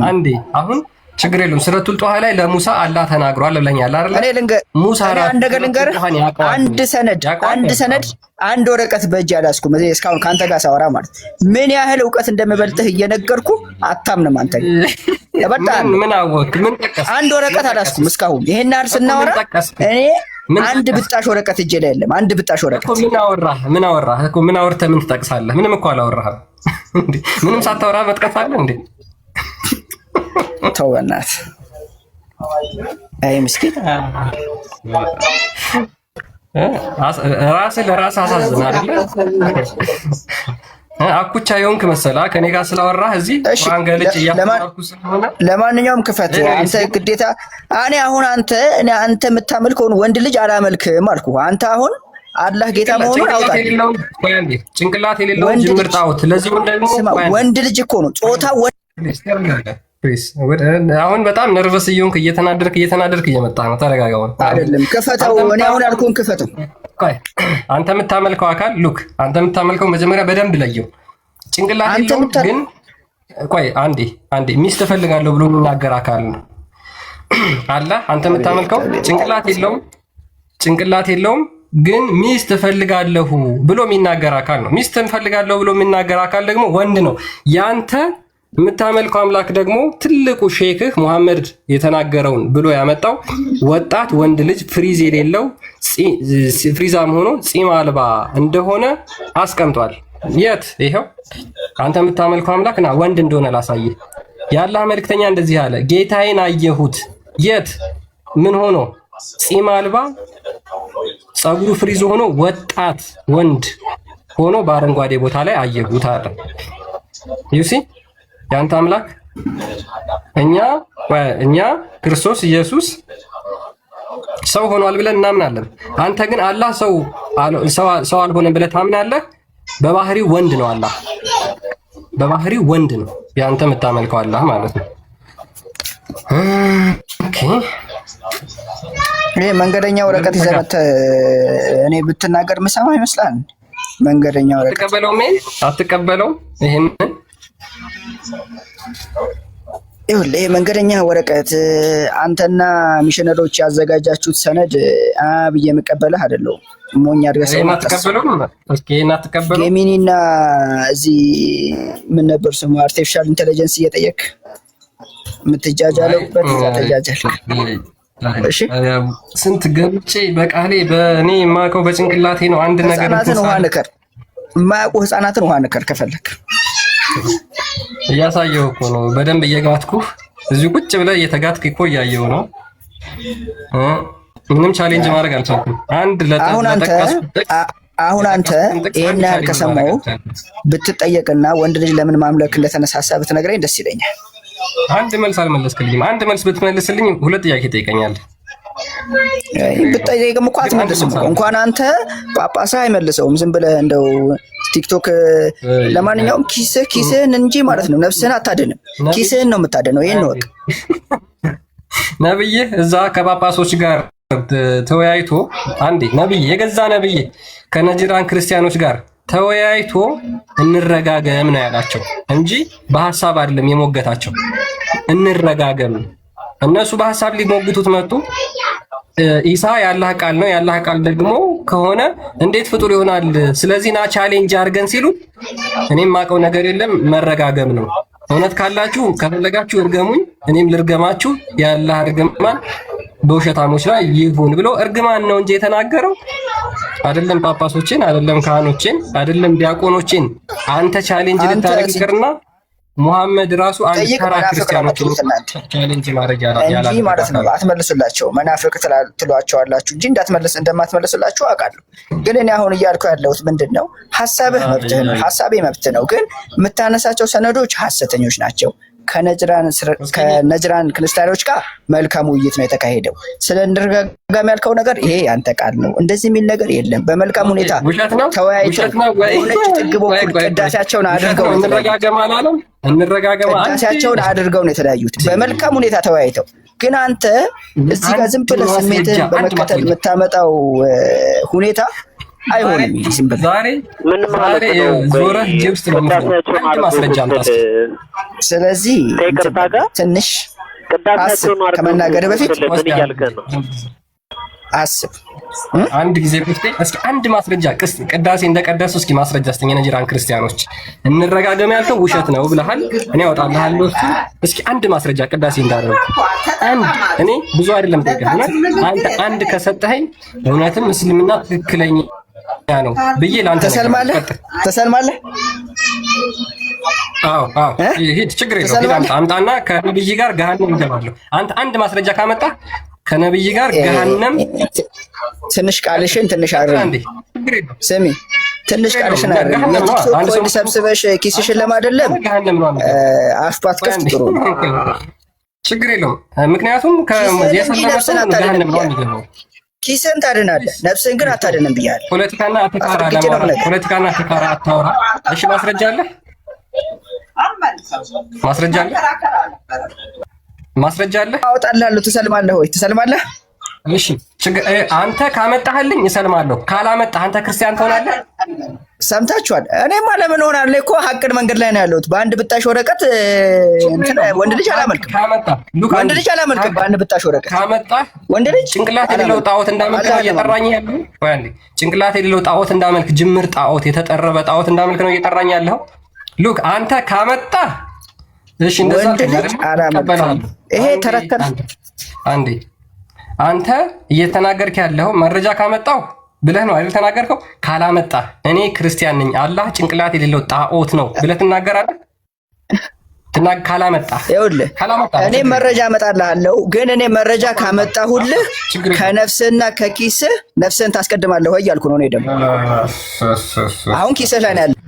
አንዴ አሁን ችግር የለውም። ሱረቱል ጧሃ ላይ ለሙሳ አላህ ተናግሯል ብለኛል አይደል? እኔ ሙሳ አንድ ልንገርህ፣ አንድ ሰነድ አንድ ወረቀት በእጅ አላስኩም። እስካሁን ካንተ ጋር ሳወራ ማለት ምን ያህል እውቀት እንደምበልጥህ እየነገርኩ አታምንም አንተ። ምን አወቅ? ምን ጠቀስ? አንድ ወረቀት አላስኩም እስካሁን። ይሄን ያህል ስናወራ እኔ አንድ ብጣሽ ወረቀት እጄ ላይ የለም። አንድ ብጣሽ ወረቀት እኮ ምን አወራህ እኮ ምን አወርተህ ምን ትጠቅሳለህ? ምንም እኮ አላወራህም እንዴ። ምንም ሳታወራ መጥቀስ አለ እንዴ? ተው በእናትህ። አይ ምስኪን ራስህ ለራስህ አሳዝን አይደለ? አኩቻ የሆንክ መሰለህ ከኔ ጋር ስላወራህ እዚህ ቁርአን ገልጭ እያፈራኩ ስለሆነ ለማንኛውም ክፈት። አንተ ግዴታ አንተ የምታመልከውን ወንድ ልጅ አላመልክም አልኩህ። አንተ አሁን አላህ ጌታ መሆኑን አውጣለህ። ጭንቅላት የሌለው ጅምር ጣዖት። ለዚህ ወንድ ልጅ እኮ ነው ጾታ አሁን በጣም ነርቨስ እየሆንክ እየተናደርክ እየመጣ ነው። ተረጋጋው። አይደለም ክፈተው። እኔ አሁን ያልኩህን ክፈተው። አንተ የምታመልከው አካል ሉክ አንተ የምታመልከው መጀመሪያ በደንብ ለየው። ጭንቅላት የለውም ግን ቆይ አንዴ ሚስት እፈልጋለሁ ብሎ የሚናገር አካል ነው አላህ። አንተ የምታመልከው ጭንቅላት የለውም ግን ሚስት እፈልጋለሁ ብሎ የሚናገር አካል ነው። ሚስት እፈልጋለሁ ብሎ የሚናገር አካል ደግሞ ወንድ ነው። ያንተ የምታመልከው አምላክ ደግሞ ትልቁ ሼክህ ሙሐመድ የተናገረውን ብሎ ያመጣው ወጣት ወንድ ልጅ ፍሪዝ የሌለው ፍሪዛም ሆኖ ፂም አልባ እንደሆነ አስቀምጧል። የት? ይሄው አንተ የምታመልከው አምላክ ና ወንድ እንደሆነ ላሳይህ። የአላህ መልእክተኛ እንደዚህ አለ፣ ጌታዬን አየሁት። የት? ምን ሆኖ? ፂም አልባ ጸጉሩ ፍሪዝ ሆኖ ወጣት ወንድ ሆኖ በአረንጓዴ ቦታ ላይ አየሁት አለ። ዩሲ ያንተ አምላክ እኛ ክርስቶስ ኢየሱስ ሰው ሆኗል ብለን እናምናለን። አንተ ግን አላህ ሰው አልሆነም ብለህ ታምናለህ። በባህሪው ወንድ ነው አላህ፣ በባህሪው ወንድ ነው ያንተ የምታመልከው አላህ ማለት ነው። ኦኬ ይሄ መንገደኛ ወረቀት ይዘህ መተህ እኔ ብትናገር ምሰማ ይመስላል። መንገደኛ ወረቀት አትቀበለውም? ይሄን ይሄ መንገደኛ ወረቀት አንተና ሚሽነሮች ያዘጋጃችሁት ሰነድ ብዬ የምቀበልህ አይደለሁም። ሞኝ አድርገህ ጌሚኒና እዚህ ምን ነበር ስሙ አርቲፊሻል ኢንተለጀንስ እየጠየቅ የምትጃጃለው ተጃጃል። እሺ ስንት ገብቼ በቃሌ በእኔ የማውቀው በጭንቅላቴ ነው። አንድ ነገር ህፃናትን ውሃ ንከር፣ የማያውቁ ህፃናትን ውሃ ንከር ከፈለክ። እያሳየው እኮ ነው በደንብ እየጋትኩ እዚሁ ቁጭ ብለህ እየተጋትክ እኮ እያየው ነው። ምንም ቻሌንጅ ማድረግ አልቻልኩም። አሁን አንተ ይሄን ያህል ከሰማሁ ብትጠየቅና ወንድ ልጅ ለምን ማምለክ እንደተነሳሳ ብትነግረኝ ደስ ይለኛል። አንድ መልስ አልመለስክልኝም። አንድ መልስ ብትመልስልኝ ሁለት ጥያቄ ጠይቀኛል። ብትጠይቅም እኮ አትመልስም እኮ። እንኳን አንተ ጳጳሳ አይመልሰውም። ዝም ብለህ እንደው ቲክቶክ። ለማንኛውም ኪስህን እንጂ ማለት ነው ነፍስህን አታድንም። ኪስህን ነው የምታድነው። ይሄን ወቅ ነብይህ እዛ ከጳጳሶች ጋር ተወያይቶ የገዛ ነብይ ከነጅራን ክርስቲያኖች ጋር ተወያይቶ እንረጋገም ነው ያላቸው እንጂ በሐሳብ አይደለም የሞገታቸው። እንረጋገም እነሱ በሐሳብ ሊሞግቱት መጡ። ኢሳ ያላህ ቃል ነው፣ ያላህ ቃል ደግሞ ከሆነ እንዴት ፍጡር ይሆናል? ስለዚህ ና ቻሌንጅ አድርገን ሲሉ እኔም ማቀው ነገር የለም መረጋገም ነው። እውነት ካላችሁ ከፈለጋችሁ እርገሙኝ፣ እኔም ልርገማችሁ። ያላህ እርግማን በውሸታሞች ላይ ይሁን ብሎ እርግማን ነው እንጂ የተናገረው አይደለም ጳጳሶችን፣ አይደለም ካህኖችን፣ አይደለም ዲያቆኖችን። አንተ ቻሌንጅ ልታደርግ ይቅርና ሙሐመድ ራሱ አንድ ተራ ክርስቲያኖችን ቻሌንጅ ማድረግ ያላል ማለት ነው። አትመልሱላቸው። መናፍቅ ትሏቸዋላችሁ እንጂ እንደማትመልሱላችሁ አውቃለሁ። ግን እኔ አሁን እያልኩ ያለሁት ምንድነው፣ ሐሳብህ መብትህ ነው፣ ሐሳቤ መብት ነው። ግን የምታነሳቸው ሰነዶች ሐሰተኞች ናቸው። ከነጅራን ክርስቲያኖች ጋር መልካም ውይይት ነው የተካሄደው። ስለ እንረጋጋም ያልከው ነገር ይሄ ያንተ ቃል ነው። እንደዚህ የሚል ነገር የለም። በመልካም ሁኔታ ተወያይተው ሆነች ጥግቦ ቅዳሴያቸውን አድርገው ነው የተለያዩት። በመልካም ሁኔታ ተወያይተው። ግን አንተ እዚህ ጋር ዝም ብለህ ስሜትህን በመከተል የምታመጣው ሁኔታ አይሆንም። ዝም ብለህ ዛሬ ዞረህ ጅብስ ነው ማስረጃ። ስለዚህ ትንሽ ቅዳሴያቸውን ነው ከመናገር በፊት ምን እያልከን ነው? አስብ። አንድ ጊዜ እስኪ አንድ ማስረጃ ቅዳሴ እንደቀደሱ እስኪ ማስረጃ ስተኛ ነጅራን ክርስቲያኖች እንረጋገም ያልከው ውሸት ነው ብለሃል። እኔ አወጣልሃለሁ። እስኪ አንድ ማስረጃ ቅዳሴ እንዳደረጉ አንድ። እኔ ብዙ አይደለም ጠይቀህ አንተ አንድ ከሰጠኸኝ እውነትም እስልምና ትክክለኛ ነው ብዬ ላንተ ተሰልማለህ። አዎ ሂድ፣ ችግር የለውም። አምጣና ከነብይ ጋር ገሃነም እገባለሁ። አንተ አንድ ማስረጃ ካመጣ ከነብይ ጋር ገሃነም። ትንሽ ቃልሽን ትንሽ አድርጊ። ስሚ፣ ትንሽ ቃልሽን አድርጊ። የቲክቶክ ኮይን ሰብስበሽ ኪስሽን ለማደለም አፍቷት ከፍት ጥሩ ነው። ችግር የለውም። ምክንያቱም የሰለመ ሰው ገሃነም ነው የሚገባው። ኪስን ታድናለህ፣ ነፍስን ግን አታድንም ብያለሁ። ፖለቲካና አተካራ አታወራ። እሺ ማስረጃ አለ? ማስረጃ አለ? አወጣልሃለሁ። ትሰልማለህ ወይ? ትሰልማለህ? እሺ አንተ ካመጣህልኝ እሰልማለሁ። ካላመጣህ አንተ ክርስቲያን ትሆናለህ። ሰምታችኋል። እኔማ ለምን ሆናለሁ እኮ ሀቅን መንገድ ላይ ነው ያለሁት። በአንድ ብጣሽ ወረቀት ወንድ ልጅ አላመልክም። ወንድ ልጅ አላመልክም። በአንድ ብጣሽ ወረቀት ካመጣህ ወንድ ልጅ ጭንቅላት የሌለው ጣዖት እንዳመልክ ነው እየጠራኝ ያለው። ጭንቅላት የሌለው ጣዖት እንዳመልክ፣ ጅምር ጣዖት፣ የተጠረበ ጣዖት እንዳመልክ ነው እየጠራኝ ያለው። ሉክ አንተ ካመጣህ እሺ እንደዛ አላመልክም። ይሄ ተረተረ አንዴ አንተ እየተናገርክ ያለው መረጃ ካመጣው ብለህ ነው አይደል ተናገርከው? ካላመጣ እኔ ክርስቲያን ነኝ አላህ ጭንቅላት የሌለው ጣዖት ነው ብለህ ትናገራለህ? ካላመጣ ይኸውልህ እኔ መረጃ አመጣልሃለሁ፣ ግን እኔ መረጃ ካመጣሁልህ ከነፍስህና ከኪስህ ነፍስህን ታስቀድማለህ ወይ እያልኩ ነው። እኔ ደግሞ አሁን ኪስህ ላይ ነው ያለው።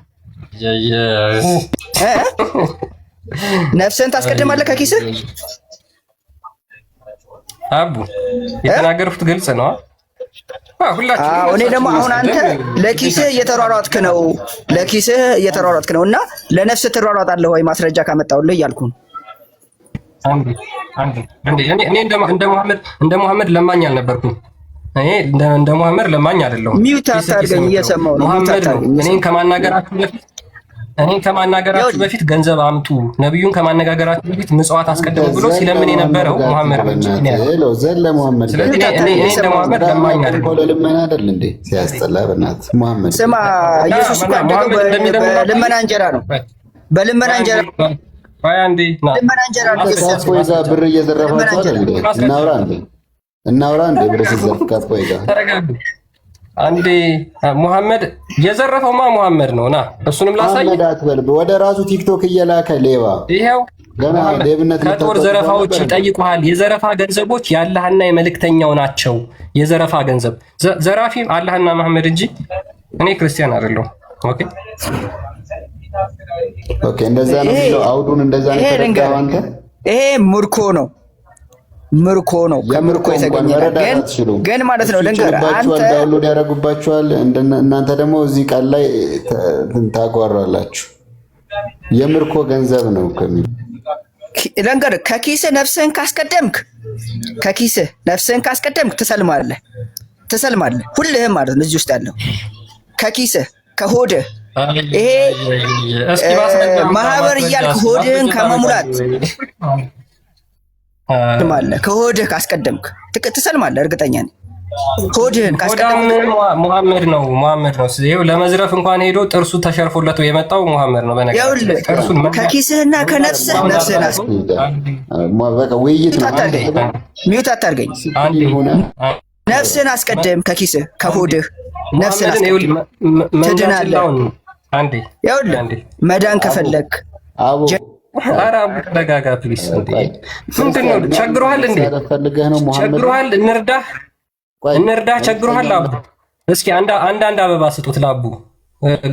ነፍስህን ታስቀድማለህ ከኪስህ። አቡ የተናገርኩት ግልጽ ነው። እኔ ደግሞ አሁን አንተ ለኪስህ እየተሯሯጥክ ነው እና ለነፍስህ ትሯሯጣለህ ወይ ማስረጃ ካመጣሁልህ እያልኩ ነው። እኔ እንደ መሐመድ ለማኝ አልነበርኩም። እኔ እንደ መሐመድ ለማኝ አይደለሁም። ሚውት አታርገኝ፣ እየሰማሁ ነው። እኔን ከማናገራችሁ በፊት ገንዘብ አምጡ፣ ነብዩን ከማነጋገራችሁ በፊት ምጽዋት አስቀድሙ ብሎ ሲለምን የነበረው መሐመድ ነው። ዘለ መሐመድ ስለዚህ እኔ እንደ መሐመድ ለማኝ አይደል እንዴ? ሲያስጠላ በእናትህ መሐመድ ስማ። ኢየሱስ እኮ በልመና እንጀራ ነው፣ በልመና እንጀራ ልመና እንጀራ ነው። ካፖይዛ ብር እየዘረፋችሁ አይደል እንዴ? እናውራ እንዴ? ብር ሲዘርፍ ካፖይዛ ተረጋጉ። አንዴ መሐመድ የዘረፈውማ መሐመድ ነው። ና እሱንም ላሳይ። ወደ ራሱ ቲክቶክ እየላከ ሌባ ይሄው ገና ሌብነት ከጦር ዘረፋዎች ይጠይቁሃል። የዘረፋ ገንዘቦች የአላህና የመልእክተኛው ናቸው። የዘረፋ ገንዘብ ዘራፊ አላህና መሐመድ እንጂ እኔ ክርስቲያን አይደለሁም። ኦኬ እንደዛ ነው የሚለው አውዱን እንደዛ ነው ተረጋው። አንተ ይሄ ምርኮ ነው። ከምርኮ የተገኘ ግን ማለት ነው። ልንገርህ አንተ ዳውንሎድ ያደርጉባችኋል። እናንተ ደግሞ እዚህ ቃል ላይ ታጓራላችሁ። የምርኮ ገንዘብ ነው ከሚል ልንገርህ፣ ከኪስህ ነፍስህን ካስቀደምክ ትሰልማለህ። ሁልህም ማለት ነው እዚህ ውስጥ ያለው ከኪስህ ከሆድህ ይሄ ማህበር እያልክ ሆድህን ከመሙላት ከሆድህ ካስቀደምክ ትሰልማለህ። እርግጠኛ ነኝ። ሆድህን ካስቀደምክ መሐመድ ነው። ይኸው ለመዝረፍ እንኳን ሄዶ ጥርሱ ተሸርፎለት የመጣው መሐመድ ነው። በነገር ከኪስህና ከነፍስህ ሚውት አታርገኝ። ነፍስህን አስቀድም። ከኪስህ ከሆድህ ነፍስህን አስቀድም፣ ትድናለህ። ይኸውልህ መዳን ከፈለክ ኧረ ተረጋጋ ፕሊስ። ምንድን ነው ቸግሮሃል እንዴ? ቸግሮሃል? እንርዳህ። ቸግሮሃል አቡ። እስኪ አንዳንድ አበባ ስጡት ላቡ።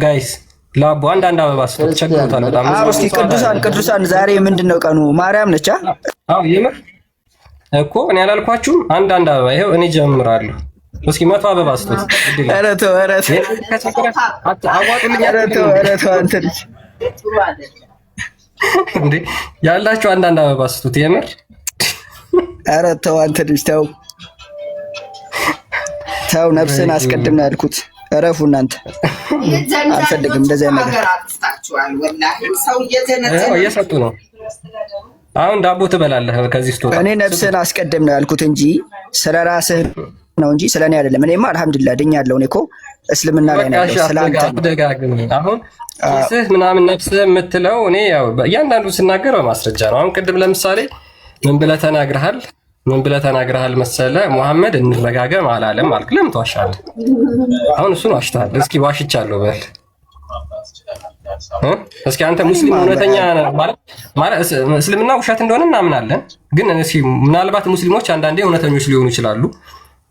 ጋይስ ላቡ አንዳንድ አበባ ስጡት። ቸግሮታል በጣም። እስኪ ቅዱሳን ዛሬ ምንድን ነው ቀኑ? ማርያም ነች። አዎ የምር እኮ እኔ አላልኳችሁም? አንዳንድ አበባ ይኸው እኔ ጀምራለሁ። እስኪ 100 አበባ ስጡት። ኧረ ተው አንተ ልጅ እንዴ ያላችሁ አንዳንድ አበባ ስጡት። የምር ኧረ ተው አንተ ልጅ ተው። ነፍስን አስቀድም ነው ያልኩት። እረፉ እናንተ። አልፈልግም እንደዚህ ነገር። እየሰጡ ነው። አሁን ዳቦ ትበላለህ ከዚህ ስትወጣ። እኔ ነፍስህን አስቀድም ነው ያልኩት እንጂ ስለ ራስህ ነው እንጂ ስለ እኔ አይደለም። እኔማ አልሐምዱሊላህ ድኛለሁ። እኔ እኮ እስልምና ላይ ነው ያለው። ስላንተ ደጋግም አሁን ኪስህ ምናምን ነፍስህ የምትለው እኔ ያው እያንዳንዱ ስናገር በማስረጃ ነው። አሁን ቅድም ለምሳሌ ምን ብለህ ተናግረሃል? ምን ብለህ ተናግረሃል መሰለ? ሙሐመድ እንረጋገም አላለም አልክ። ለምን ትዋሻለህ? አሁን እሱን ዋሽተሃል። እስኪ ዋሽቻለሁ በል እስኪ አንተ ሙስሊም እውነተኛ ማለት እስልምና ውሸት እንደሆነ እናምናለን፣ ግን እስኪ ምናልባት ሙስሊሞች አንዳንዴ እውነተኞች ሊሆኑ ይችላሉ።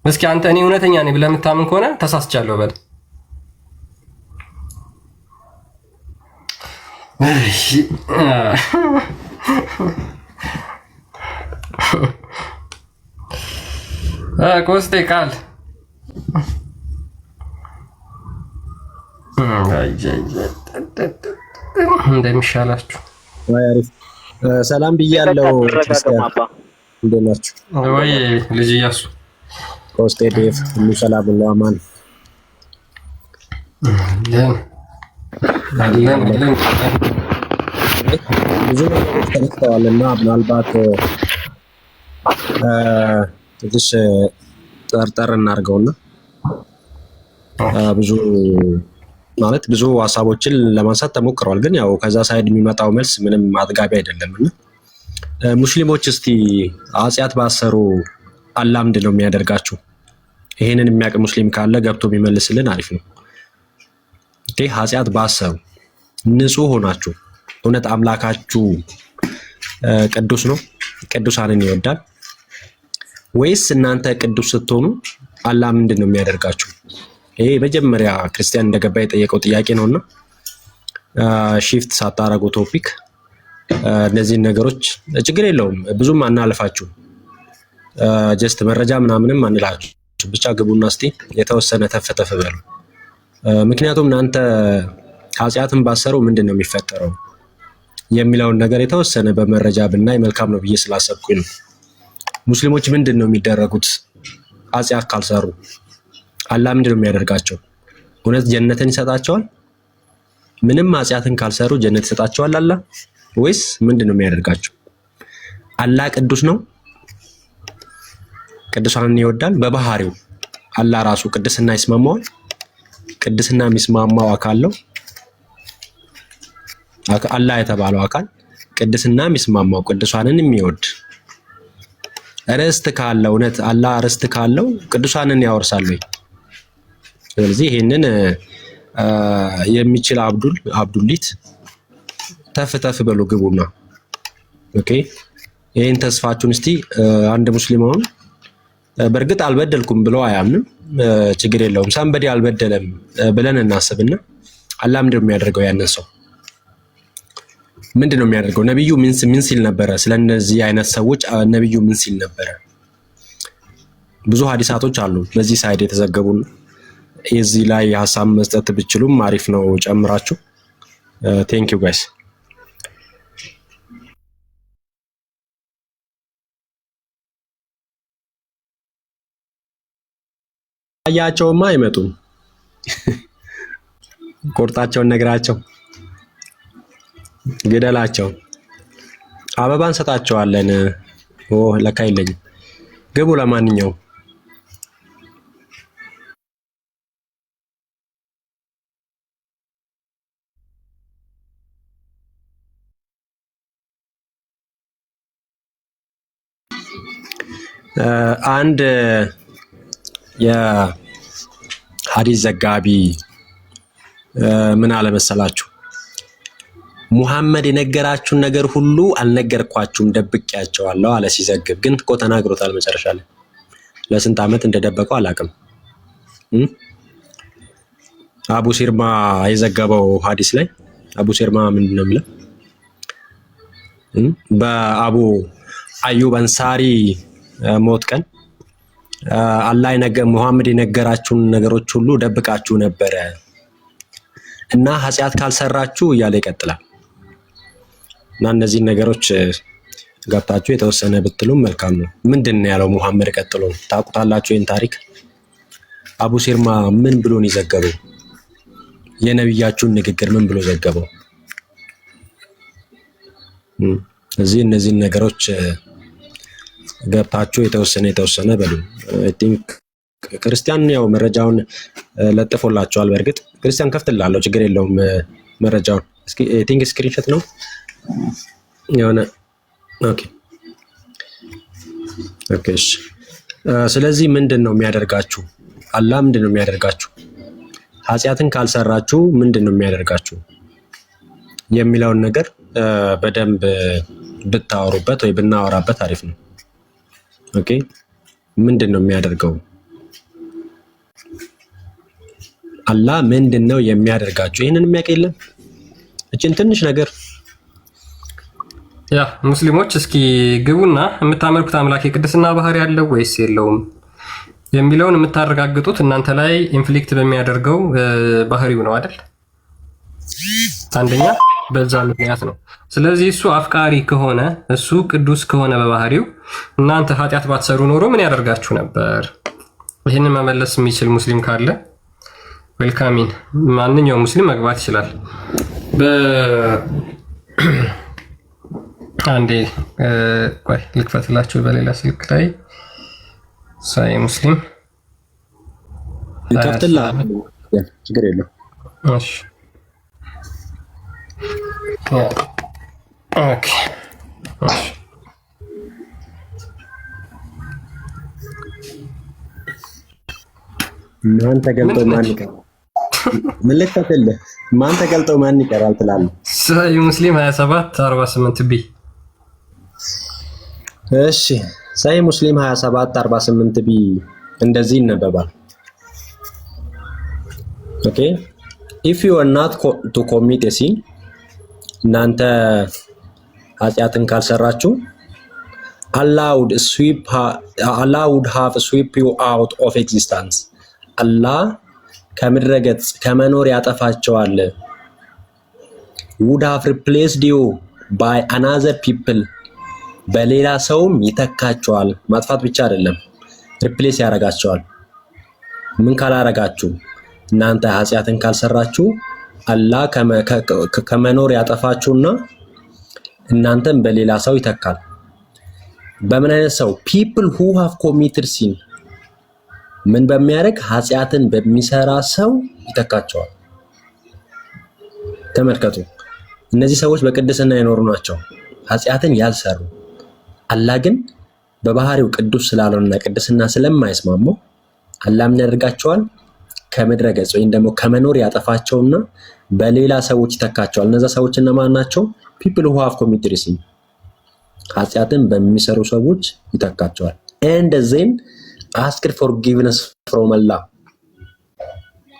እስኪ አንተ እኔ እውነተኛ ነኝ ብለህ የምታምን ከሆነ ተሳስቻለሁ በል። ኮስቴ ቃል እንደሚሻላችሁ ሰላም ብያለሁ። እንዴት ናችሁ? ወይ ልጅ እያሱ ኮስቴ ዴቭ ሁሉ ሰላም ነው? አማን ብዙ ነገሮች ተነስተዋልና ምናልባት ትንሽ ጠርጠር እናድርገውና ብዙ ሀሳቦችን ለማንሳት ተሞክረዋል። ግን ያው ከዛ ሳይድ የሚመጣው መልስ ምንም አጥጋቢ አይደለምና ሙስሊሞች እስቲ ኃጢአት ባሰሩ አላህ ምንድን ነው የሚያደርጋችሁ? ይሄንን የሚያውቅ ሙስሊም ካለ ገብቶ የሚመልስልን አሪፍ ነው። ኃጢአት ባሰሩ ንጹህ ሆናችሁ እውነት አምላካችሁ ቅዱስ ነው፣ ቅዱሳንን ይወዳል ወይስ እናንተ ቅዱስ ስትሆኑ አላህ ምንድን ነው የሚያደርጋችሁ? ይሄ መጀመሪያ ክርስቲያን እንደገባ የጠየቀው ጥያቄ ነውና ሺፍት ሳታረጉ ቶፒክ እነዚህን ነገሮች ችግር የለውም ብዙም አናልፋችሁ፣ ጀስት መረጃ ምናምንም አንላችሁ፣ ብቻ ግቡና እስቲ የተወሰነ ተፈተፈ በሉ። ምክንያቱም እናንተ ኃጢአትን ባሰሩ ምንድን ነው የሚፈጠረው የሚለውን ነገር የተወሰነ በመረጃ ብናይ መልካም ነው ብዬ ስላሰብኩኝ ነው። ሙስሊሞች ምንድን ነው የሚደረጉት ኃጢአት ካልሰሩ? አላህ ምንድን ነው የሚያደርጋቸው? እውነት ጀነትን ይሰጣቸዋል? ምንም ኃጢአትን ካልሰሩ ጀነት ይሰጣቸዋል አላህ ወይስ ምንድን ነው የሚያደርጋቸው? አላህ ቅዱስ ነው፣ ቅዱሳንን ይወዳል በባህሪው። አላህ ራሱ ቅድስና ይስማማዋል? ቅድስና የሚስማማው አካል ነው አላህ የተባለው አካል ቅድስና የሚስማማው ቅዱሳንን የሚወድ ርስት ካለው እውነት አላህ ርስት ካለው ቅዱሳንን ያወርሳል ወይ? ስለዚህ ይሄንን የሚችል አብዱሊት ተፍ በሉ ግቡና፣ ኦኬ ይሄን ተስፋችሁን እስቲ አንድ ሙስሊም አሁን በእርግጥ አልበደልኩም ብሎ አያምንም፣ ችግር የለውም ሰንበዲ አልበደለም ብለን እናስብና አላህ ምንድን ነው የሚያደርገው? ያንን ሰው ምንድን ነው የሚያደርገው? ነብዩ ምን ሲል ነበረ? ስለነዚህ አይነት ሰዎች ነብዩ ምን ሲል ነበረ? ብዙ ሐዲሳቶች አሉ በዚህ ሳይድ የተዘገቡ። የዚህ ላይ ሐሳብ መስጠት ብችሉም አሪፍ ነው ጨምራችሁ። ቴንክ ዩ ጋይስ። አያቸውማ አይመጡም። ቆርጣቸውን ነግራቸው ግደላቸው። አበባ እንሰጣቸዋለን። ለካ የለኝም። ግቡ። ለማንኛውም አንድ የሐዲስ ዘጋቢ ምን አለ መሰላችሁ? ሙሐመድ የነገራችሁን ነገር ሁሉ አልነገርኳችሁም ደብቄያቸዋለሁ አለ ሲዘግብ። ግን እኮ ተናግሮታል መጨረሻ ላይ። ለስንት ዓመት እንደደበቀው አላውቅም። አቡ ሲርማ የዘገበው ሐዲስ ላይ አቡ ሲርማ ምንድን ነው የሚለው? በአቡ አዩብ አንሳሪ ሞት ቀን አላህ ሙሐመድ የነገራችሁን ነገሮች ሁሉ ደብቃችሁ ነበረ እና ኃጢአት ካልሰራችሁ እያለ ይቀጥላል። እና እነዚህን ነገሮች ገብታችሁ የተወሰነ ብትሉም መልካም ነው። ምንድን ነው ያለው ሙሐመድ ቀጥሎ? ታውቁታላችሁ ይህን ታሪክ። አቡ ሲርማ ምን ብሎን የዘገበው? የነብያችሁን ንግግር ምን ብሎ ዘገበው? እዚህ እነዚህን ነገሮች ገብታችሁ የተወሰነ በሉ። አይ ቲንክ ክርስቲያን ያው መረጃውን ለጥፎላችኋል። በእርግጥ ክርስቲያን ከፍትላለሁ፣ ችግር የለውም። መረጃውን እስኪ አይ ቲንክ ስክሪንሾት ነው የሆነ ኦኬ። እሺ ስለዚህ ምንድን ነው የሚያደርጋችሁ? አላህ ምንድን ነው የሚያደርጋችሁ? ኃጢአትን ካልሰራችሁ ምንድን ነው የሚያደርጋችሁ የሚለውን ነገር በደንብ ብታወሩበት ወይ ብናወራበት አሪፍ ነው። ኦኬ ምንድን ነው የሚያደርገው? አላህ ምንድን ነው የሚያደርጋችሁ? ይህንን የሚያውቅ የለም። እችን ትንሽ ነገር ያ ሙስሊሞች እስኪ ግቡና የምታመልኩት አምላክ የቅድስና ባህሪ ያለው ወይስ የለውም የሚለውን የምታረጋግጡት እናንተ ላይ ኢንፍሊክት በሚያደርገው ባህሪው ነው አይደል? አንደኛ በዛ ምክንያት ነው። ስለዚህ እሱ አፍቃሪ ከሆነ እሱ ቅዱስ ከሆነ በባህሪው እናንተ ኃጢአት ባትሰሩ ኖሮ ምን ያደርጋችሁ ነበር? ይህንን መመለስ የሚችል ሙስሊም ካለ ዌልካሚን። ማንኛውም ሙስሊም መግባት ይችላል። አንዴ ቆይ ልክፈትላችሁ በሌላ ስልክ ላይ ሳይ ሙስሊም ይከፍትላ ችግር የለው። እሺ ኦኬ እሺ ማን ተገልጦ ማን ይቀራል? ምልክተልህ ማን ተገልጦ ማን ይቀራል ትላለህ? ሳይ ሙስሊም 2748 ቢ እሺ ሳይ ሙስሊም 2748 ቢ እንደዚህ ይነበባል። ኦኬ if you are not to commit a sin እናንተ ኃጢአትን ካልሰራችሁ Allah would have sweep you out of existence አላህ ከምድረ ገጽ ከመኖር ያጠፋቸዋል። would have replaced you by another people በሌላ ሰውም ይተካቸዋል። ማጥፋት ብቻ አይደለም ሪፕሌስ ያደርጋቸዋል። ምን ካላረጋችሁ እናንተ ኃጢአትን ካልሰራችሁ አላህ ከመኖር ያጠፋችሁና እናንተም በሌላ ሰው ይተካል። በምን አይነት ሰው? people who have committed sin ምን በሚያደርግ ኃጢአትን በሚሰራ ሰው ይተካቸዋል። ተመልከቱ፣ እነዚህ ሰዎች በቅድስና የኖሩ ናቸው፣ ኃጢአትን ያልሰሩ። አላህ ግን በባህሪው ቅዱስ ስላልሆነና ቅድስና ስለማይስማማው አላህ ምን ያደርጋቸዋል? ከምድረ ገጽ ወይም ደግሞ ከመኖር ያጠፋቸውና በሌላ ሰዎች ይተካቸዋል። እነዛ ሰዎች እነማን ናቸው? people who have committed sin ኃጢአትን በሚሰሩ ሰዎች ይተካቸዋል። and then ask forgiveness from Allah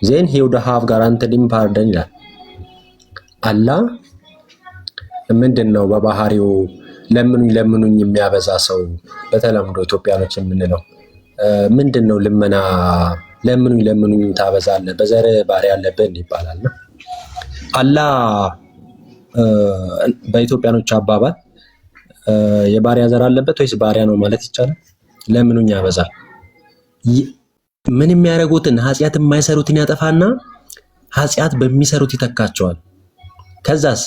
then he would have guaranteed him pardon ይላል። አላህ ምንድነው በባህሪው ለምኑኝ የሚያበዛ ሰው በተለምዶ ኢትዮጵያኖች የምንለው ምንድነው? ልመና ለምኑኝ ታበዛለህ በዘር ባሪያ አለብን ይባላልና አላህ በኢትዮጵያኖች አባባል የባሪያ ዘር አለበት ወይስ ባሪያ ነው ማለት ይቻላል? ለምኑኝ ያበዛል። ምን የሚያደርጉትን ኃጢአት የማይሰሩትን ያጠፋና ኃጢአት በሚሰሩት ይተካቸዋል። ከዛስ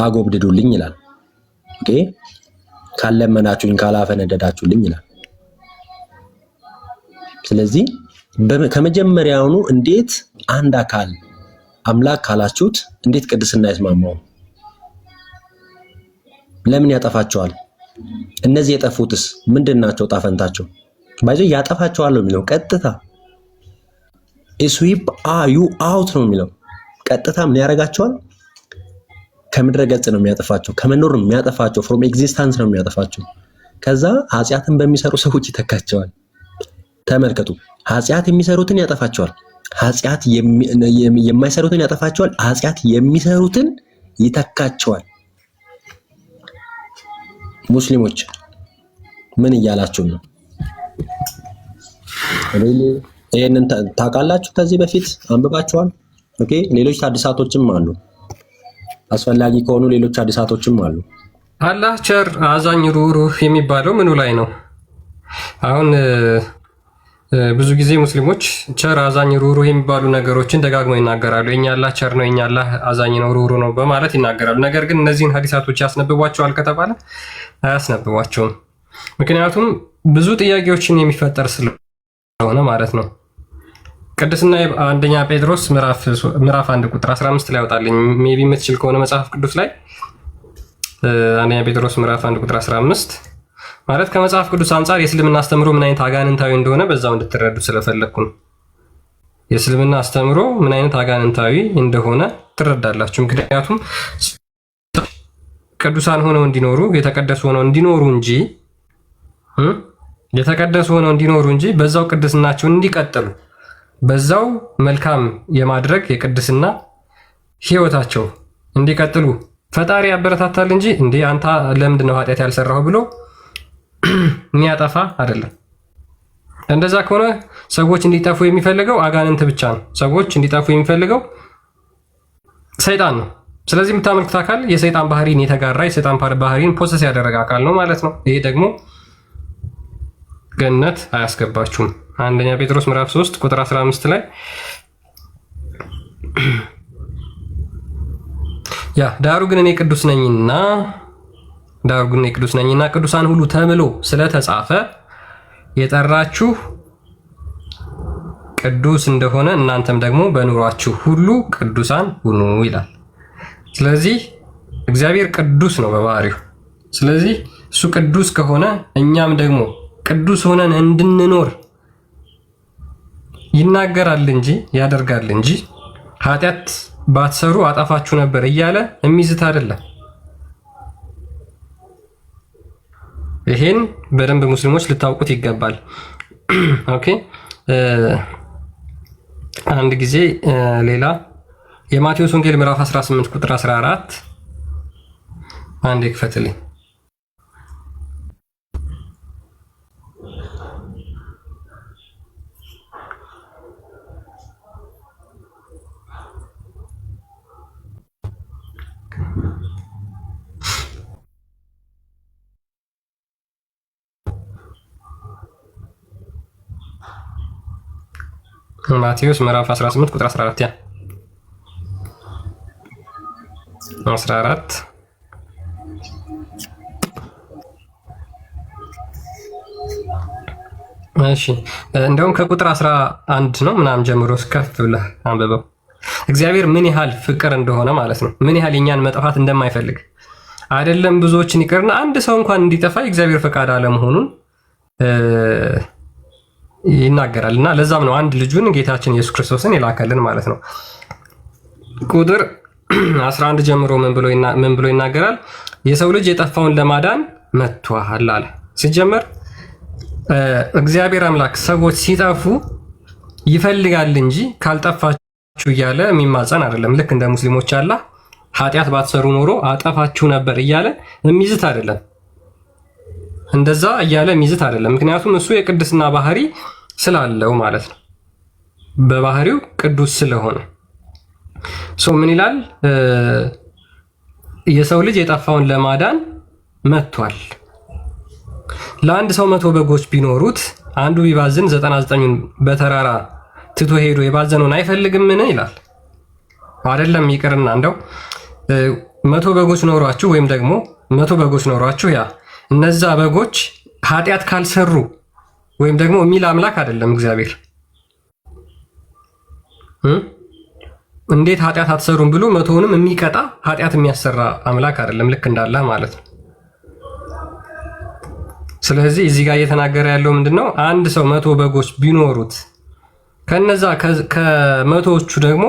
አጎብድዱልኝ ይላል። ኦኬ ካለመናችሁኝ ካላፈነደዳችሁልኝ ይላል። ስለዚህ ከመጀመሪያውኑ እንዴት አንድ አካል አምላክ ካላችሁት እንዴት ቅድስና ይስማማው? ለምን ያጠፋቸዋል? እነዚህ የጠፉትስ ምንድናቸው? ጣፈንታቸው ባይዞ ያጠፋቸዋል ነው የሚለው ቀጥታ ስዊፕ ዩ አውት ነው የሚለው ቀጥታ ምን ያደርጋቸዋል? ከምድረ ገጽ ነው የሚያጠፋቸው፣ ከመኖር ነው የሚያጠፋቸው፣ ፍሮም ኤግዚስተንስ ነው የሚያጠፋቸው። ከዛ ኃጢአትን በሚሰሩ ሰዎች ይተካቸዋል። ተመልከቱ፣ ኃጢአት የሚሰሩትን ያጠፋቸዋል፣ ኃጢአት የማይሰሩትን ያጠፋቸዋል፣ ኃጢአት የሚሰሩትን ይተካቸዋል። ሙስሊሞች ምን እያላችሁ ነው? ይሄንን ታውቃላችሁ? ከዚህ በፊት አንብባችኋል? ኦኬ ሌሎች አዲሳቶችም አሉ፣ አስፈላጊ ከሆኑ ሌሎች አዲሳቶችም አሉ። አላህ ቸር አዛኝ ሩህሩህ የሚባለው ምኑ ላይ ነው? አሁን ብዙ ጊዜ ሙስሊሞች ቸር፣ አዛኝ፣ ሩሩ የሚባሉ ነገሮችን ደጋግመው ይናገራሉ። የኛ አላህ ቸር ነው፣ የኛ አላህ አዛኝ ነው፣ ሩሩ ነው በማለት ይናገራሉ። ነገር ግን እነዚህን ሀዲሳቶች ያስነብቧቸዋል ከተባለ አያስነብቧቸውም። ምክንያቱም ብዙ ጥያቄዎችን የሚፈጠር ስለሆነ ማለት ነው። ቅድስና አንደኛ ጴጥሮስ ምዕራፍ 1 ቁጥር 15 ላይ ያወጣልኝ ሜቢ የምትችል ከሆነ መጽሐፍ ቅዱስ ላይ አንደኛ ጴጥሮስ ምዕራፍ 1 ቁጥር 15 ማለት ከመጽሐፍ ቅዱስ አንጻር የእስልምና አስተምሮ ምን አይነት አጋንንታዊ እንደሆነ በዛው እንድትረዱ ስለፈለኩ ነው። የእስልምና አስተምሮ ምን አይነት አጋንንታዊ እንደሆነ ትረዳላችሁ። ምክንያቱም ቅዱሳን ሆነው እንዲኖሩ የተቀደሱ ሆነው እንዲኖሩ እንጂ በዛው ቅድስናቸውን እንዲቀጥሉ በዛው መልካም የማድረግ የቅድስና ህይወታቸው እንዲቀጥሉ ፈጣሪ ያበረታታል እንጂ እንዴ አንተ ለምንድን ነው ኃጢአት ያልሰራው ብሎ የሚያጠፋ አይደለም። እንደዛ ከሆነ ሰዎች እንዲጠፉ የሚፈልገው አጋንንት ብቻ ነው። ሰዎች እንዲጠፉ የሚፈልገው ሰይጣን ነው። ስለዚህ የምታመልኩት አካል የሰይጣን ባህሪን የተጋራ የሰይጣን ባህሪን ፖሰስ ያደረገ አካል ነው ማለት ነው። ይሄ ደግሞ ገነት አያስገባችሁም። አንደኛ ጴጥሮስ ምዕራፍ 3 ቁጥር 15 ላይ ዳሩ ግን እኔ ቅዱስ ነኝና ቅዱሳን ሁሉ ተብሎ ስለተጻፈ የጠራችሁ ቅዱስ እንደሆነ እናንተም ደግሞ በኑሯችሁ ሁሉ ቅዱሳን ሁኑ ይላል። ስለዚህ እግዚአብሔር ቅዱስ ነው በባህሪው። ስለዚህ እሱ ቅዱስ ከሆነ እኛም ደግሞ ቅዱስ ሆነን እንድንኖር ይናገራል እንጂ ያደርጋል እንጂ ኃጢአት ባትሰሩ አጠፋችሁ ነበር እያለ የሚዝት አይደለም። ይሄን በደንብ ሙስሊሞች ልታውቁት ይገባል። ኦኬ አንድ ጊዜ ሌላ የማቴዎስ ወንጌል ምዕራፍ 18 ቁጥር 14 አንዴ ክፈትልኝ። ማቴዎስ ምዕራፍ 18 ቁጥር 14 14 እሺ እንደውም ከቁጥር 11 ነው ምናምን ጀምሮ ከፍ ብለህ አንብበው። እግዚአብሔር ምን ያህል ፍቅር እንደሆነ ማለት ነው። ምን ያህል የኛን መጥፋት እንደማይፈልግ አይደለም ብዙዎችን ይቅርና አንድ ሰው እንኳን እንዲጠፋ የእግዚአብሔር ፈቃድ አለመሆኑን ይናገራል። እና ለዛም ነው አንድ ልጁን ጌታችን ኢየሱስ ክርስቶስን የላከልን ማለት ነው። ቁጥር 11 ጀምሮ ምን ብሎ ይናገራል? የሰው ልጅ የጠፋውን ለማዳን መጥቷል አለ። ሲጀመር እግዚአብሔር አምላክ ሰዎች ሲጠፉ ይፈልጋል እንጂ ካልጠፋችሁ እያለ የሚማጸን አይደለም። ልክ እንደ ሙስሊሞች አላህ ኃጢአት ባትሰሩ ኖሮ አጠፋችሁ ነበር እያለ የሚዝት አይደለም። እንደዛ እያለ የሚዝት አይደለም። ምክንያቱም እሱ የቅድስና ባህሪ ስላለው ማለት ነው። በባህሪው ቅዱስ ስለሆነ ምን ይላል? የሰው ልጅ የጠፋውን ለማዳን መጥቷል። ለአንድ ሰው 100 በጎች ቢኖሩት አንዱ ቢባዝን 99ን በተራራ ትቶ ሄዶ የባዘነውን አይፈልግምን ይላል። አይደለም ይቅርና እንደው 100 በጎች ኖሯችሁ ወይም ደግሞ 100 በጎች ኖሯችሁ እነዛ በጎች ኃጢአት ካልሰሩ ወይም ደግሞ የሚል አምላክ አይደለም እግዚአብሔር። እንዴት ኃጢአት አትሰሩም ብሎ 100ንም የሚቀጣ ኃጢአት የሚያሰራ አምላክ አይደለም፣ ልክ እንዳለ ማለት ነው። ስለዚህ እዚህ ጋር እየተናገረ ያለው ምንድነው? አንድ ሰው 100 በጎች ቢኖሩት ከነዛ ከ100ዎቹ ደግሞ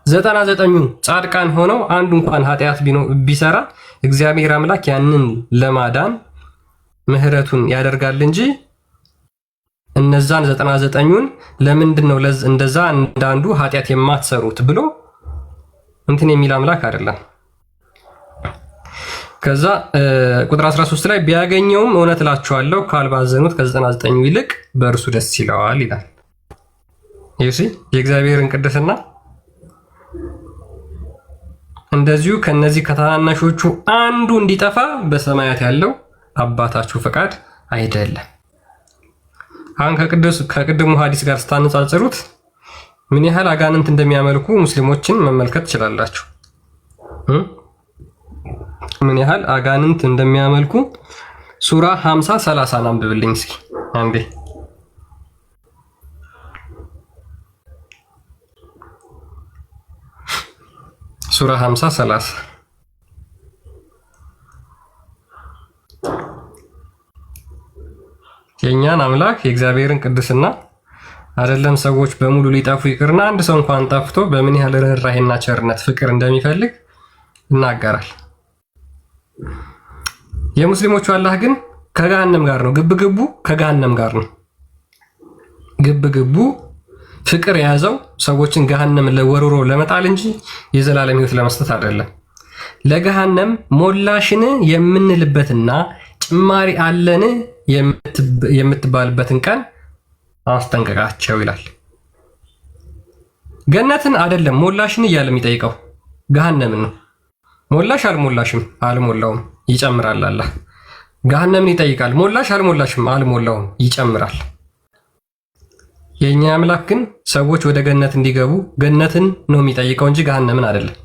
99ኙ ጻድቃን ሆነው አንዱ እንኳን ኃጢአት ቢሰራ እግዚአብሔር አምላክ ያንን ለማዳን ምህረቱን ያደርጋል እንጂ እነዛን 99ኙን ለምንድን ነው እንደዛ እንዳንዱ ኃጢአት የማትሰሩት ብሎ እንትን የሚል አምላክ አይደለም። ከዛ ቁጥር 13 ላይ ቢያገኘውም እውነት እላችኋለሁ ካልባዘኑት ከ99ኙ ይልቅ በእርሱ ደስ ይለዋል ይላል። ይሲ የእግዚአብሔርን ቅድስና እንደዚሁ ከነዚህ ከታናናሾቹ አንዱ እንዲጠፋ በሰማያት ያለው አባታችሁ ፈቃድ አይደለም። አሁን ከቅድሙ ሐዲስ ጋር ስታነጻጽሩት ምን ያህል አጋንንት እንደሚያመልኩ ሙስሊሞችን መመልከት ትችላላችሁ። ምን ያህል አጋንንት እንደሚያመልኩ ሱራ 50:30 አንብብልኝ እስኪ አንዴ። ሱራ 50:30 የእኛን አምላክ የእግዚአብሔርን ቅድስና አይደለም ሰዎች በሙሉ ሊጠፉ ይቅርና አንድ ሰው እንኳን ጠፍቶ በምን ያህል ርኅራኄና ቸርነት ፍቅር እንደሚፈልግ ይናገራል። የሙስሊሞቹ አላህ ግን ከገሃነም ጋር ነው። ግብግቡ ከገሃነም ጋር ነው። ግብግቡ ፍቅር የያዘው ሰዎችን ገሃነም ለወርውሮ ለመጣል እንጂ የዘላለም ሕይወት ለመስጠት አይደለም። ለገሃነም ሞላሽን የምንልበትና ጭማሪ አለን የምትባልበትን ቀን አስጠንቀቃቸው ይላል። ገነትን አይደለም ሞላሽን እያለ የሚጠይቀው ገሃነምን ነው። ሞላሽ አልሞላሽም፣ አልሞላውም፣ ይጨምራል። አላህ ገሃነምን ይጠይቃል። ሞላሽ አልሞላሽም፣ አልሞላውም፣ ይጨምራል። የኛ አምላክ ግን ሰዎች ወደ ገነት እንዲገቡ ገነትን ነው የሚጠይቀው እንጂ ገሃነምን አይደለም።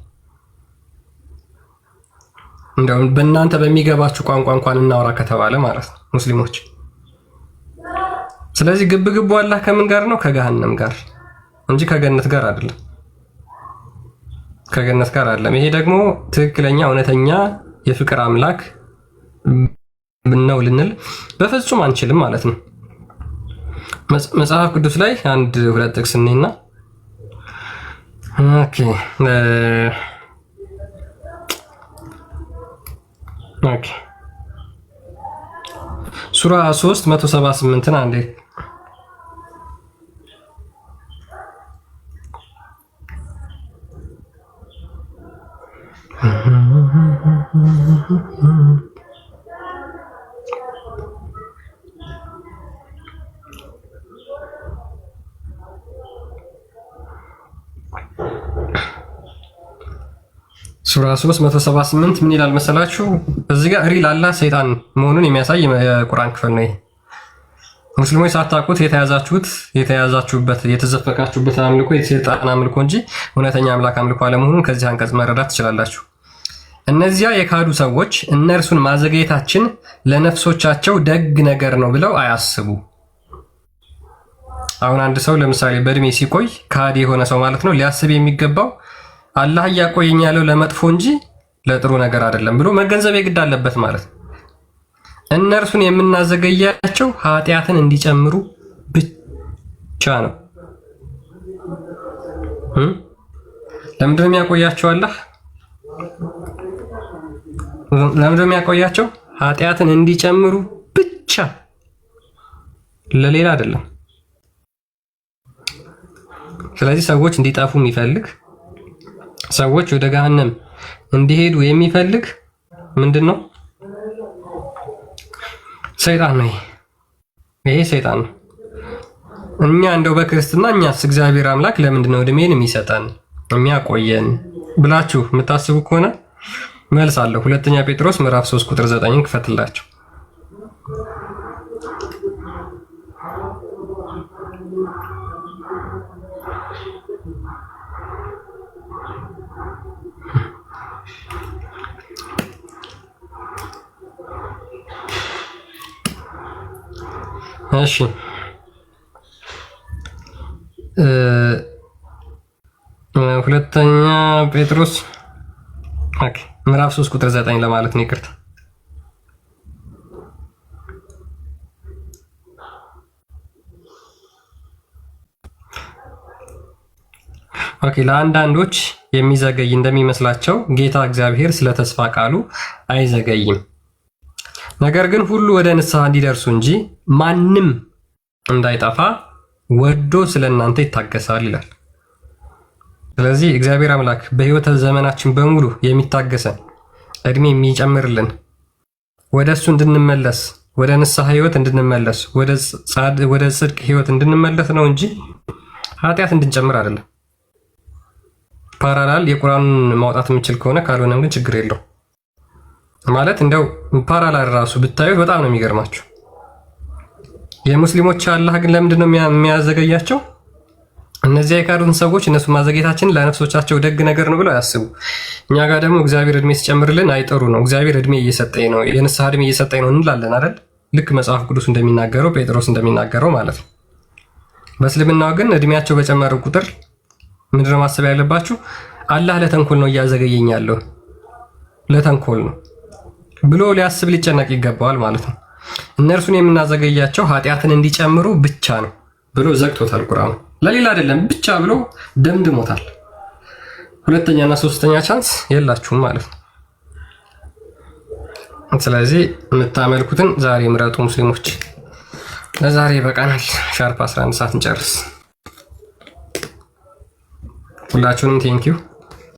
እንደውም በእናንተ በሚገባችሁ ቋንቋ እንኳን እናወራ ከተባለ ማለት ነው ሙስሊሞች። ስለዚህ ግብግቡ አላህ ከምን ጋር ነው? ከገሃነም ጋር እንጂ ከገነት ጋር አይደለም። ከገነት ጋር አይደለም። ይሄ ደግሞ ትክክለኛ እውነተኛ የፍቅር አምላክ ነው ልንል በፍጹም አንችልም ማለት ነው። መጽሐፍ ቅዱስ ላይ አንድ ሁለት ጥቅስ እንይና ኦኬ ሱራ 3:178 አንዴ ሱራ 3:178 ምን ይላል መሰላችሁ? እዚህ ጋር ሪል አላህ ሰይጣን መሆኑን የሚያሳይ የቁርአን ክፍል ነው። ሙስሊሞች ሳታውቁት የተያዛችሁበት የተዘፈቃችሁበት አምልኮ የሰይጣን አምልኮ እንጂ እውነተኛ አምላክ አምልኮ አለመሆኑን ከዚህ አንቀጽ መረዳት ትችላላችሁ። እነዚያ የካዱ ሰዎች እነርሱን ማዘግየታችን ለነፍሶቻቸው ደግ ነገር ነው ብለው አያስቡ። አሁን አንድ ሰው ለምሳሌ በእድሜ ሲቆይ ካዲ የሆነ ሰው ማለት ነው ሊያስብ የሚገባው አላህ እያቆየኝ ያለው ለመጥፎ እንጂ ለጥሩ ነገር አይደለም ብሎ መገንዘብ የግድ አለበት ማለት ነው። እነርሱን የምናዘገያቸው ኃጢአትን እንዲጨምሩ ብቻ ነው። ለምንድን ነው የሚያቆያቸው? አላህ ለምንድን ነው የሚያቆያቸው? ኃጢአትን እንዲጨምሩ ብቻ፣ ለሌላ አይደለም። ስለዚህ ሰዎች እንዲጠፉ የሚፈልግ ሰዎች ወደ ገሃነም እንዲሄዱ የሚፈልግ ምንድን ነው? ሰይጣን ነው። ይሄ ሰይጣን ነው። እኛ እንደው በክርስትና እኛስ እግዚአብሔር አምላክ ለምንድን ነው እድሜን የሚሰጠን የሚያቆየን ብላችሁ የምታስቡ ከሆነ መልስ አለው። 2 ጴጥሮስ ምዕራፍ 3 ቁጥር 9 ክፈትላችሁ። እሺ 2 ጴጥሮስ ምዕራፍ 3 ቁጥር 9 ለማለት ነው። ይቅርታ ለአንዳንዶች የሚዘገይ እንደሚመስላቸው ጌታ እግዚአብሔር ስለ ተስፋ ቃሉ አይዘገይም፣ ነገር ግን ሁሉ ወደ ንስሐ እንዲደርሱ እንጂ ማንም እንዳይጠፋ ወዶ ስለ እናንተ ይታገሳል ይላል። ስለዚህ እግዚአብሔር አምላክ በሕይወት ዘመናችን በሙሉ የሚታገሰን እድሜ የሚጨምርልን ወደ እሱ እንድንመለስ ወደ ንስሐ ሕይወት እንድንመለስ ወደ ጽድቅ ሕይወት እንድንመለስ ነው እንጂ ኃጢአት እንድንጨምር አይደለም። ፓራላል የቁርአን ማውጣት የምችል ከሆነ ካልሆነም ግን ችግር የለው ማለት እንደው ፓራላል ራሱ ብታዩት በጣም ነው የሚገርማችሁ። የሙስሊሞች አላህ ግን ለምንድን ነው የሚያዘገያቸው? እነዚያ የካዱትን ሰዎች እነሱ ማዘግየታችን ለነፍሶቻቸው ደግ ነገር ነው ብለው ያስቡ። እኛ ጋር ደግሞ እግዚአብሔር እድሜ ሲጨምርልን አይጠሩ ነው። እግዚአብሔር እድሜ እየሰጠኝ ነው፣ የንስሐ እድሜ እየሰጠኝ ነው እንላለን አይደል? ልክ መጽሐፍ ቅዱስ እንደሚናገረው ጴጥሮስ እንደሚናገረው ማለት ነው። በእስልምናው ግን እድሜያቸው በጨመረ ቁጥር ምንድነው ማሰብ ያለባችሁ? አላህ ለተንኮል ነው እያዘገየኝ ያለው ለተንኮል ነው ብሎ ሊያስብ ሊጨነቅ ይገባዋል ማለት ነው። እነርሱን የምናዘገያቸው ኃጢአትን እንዲጨምሩ ብቻ ነው ብሎ ዘግቶታል ቁርአኑ። ለሌላ አይደለም ብቻ ብሎ ደምድሞታል። ሁለተኛና ሶስተኛ ቻንስ የላችሁም ማለት ነው። ስለዚህ የምታመልኩትን ዛሬ ምረጡ ሙስሊሞች። ለዛሬ በቃናል። ሻርፕ 11 ሰዓት እንጨርስ። ሁላችሁንም ቴንኪው።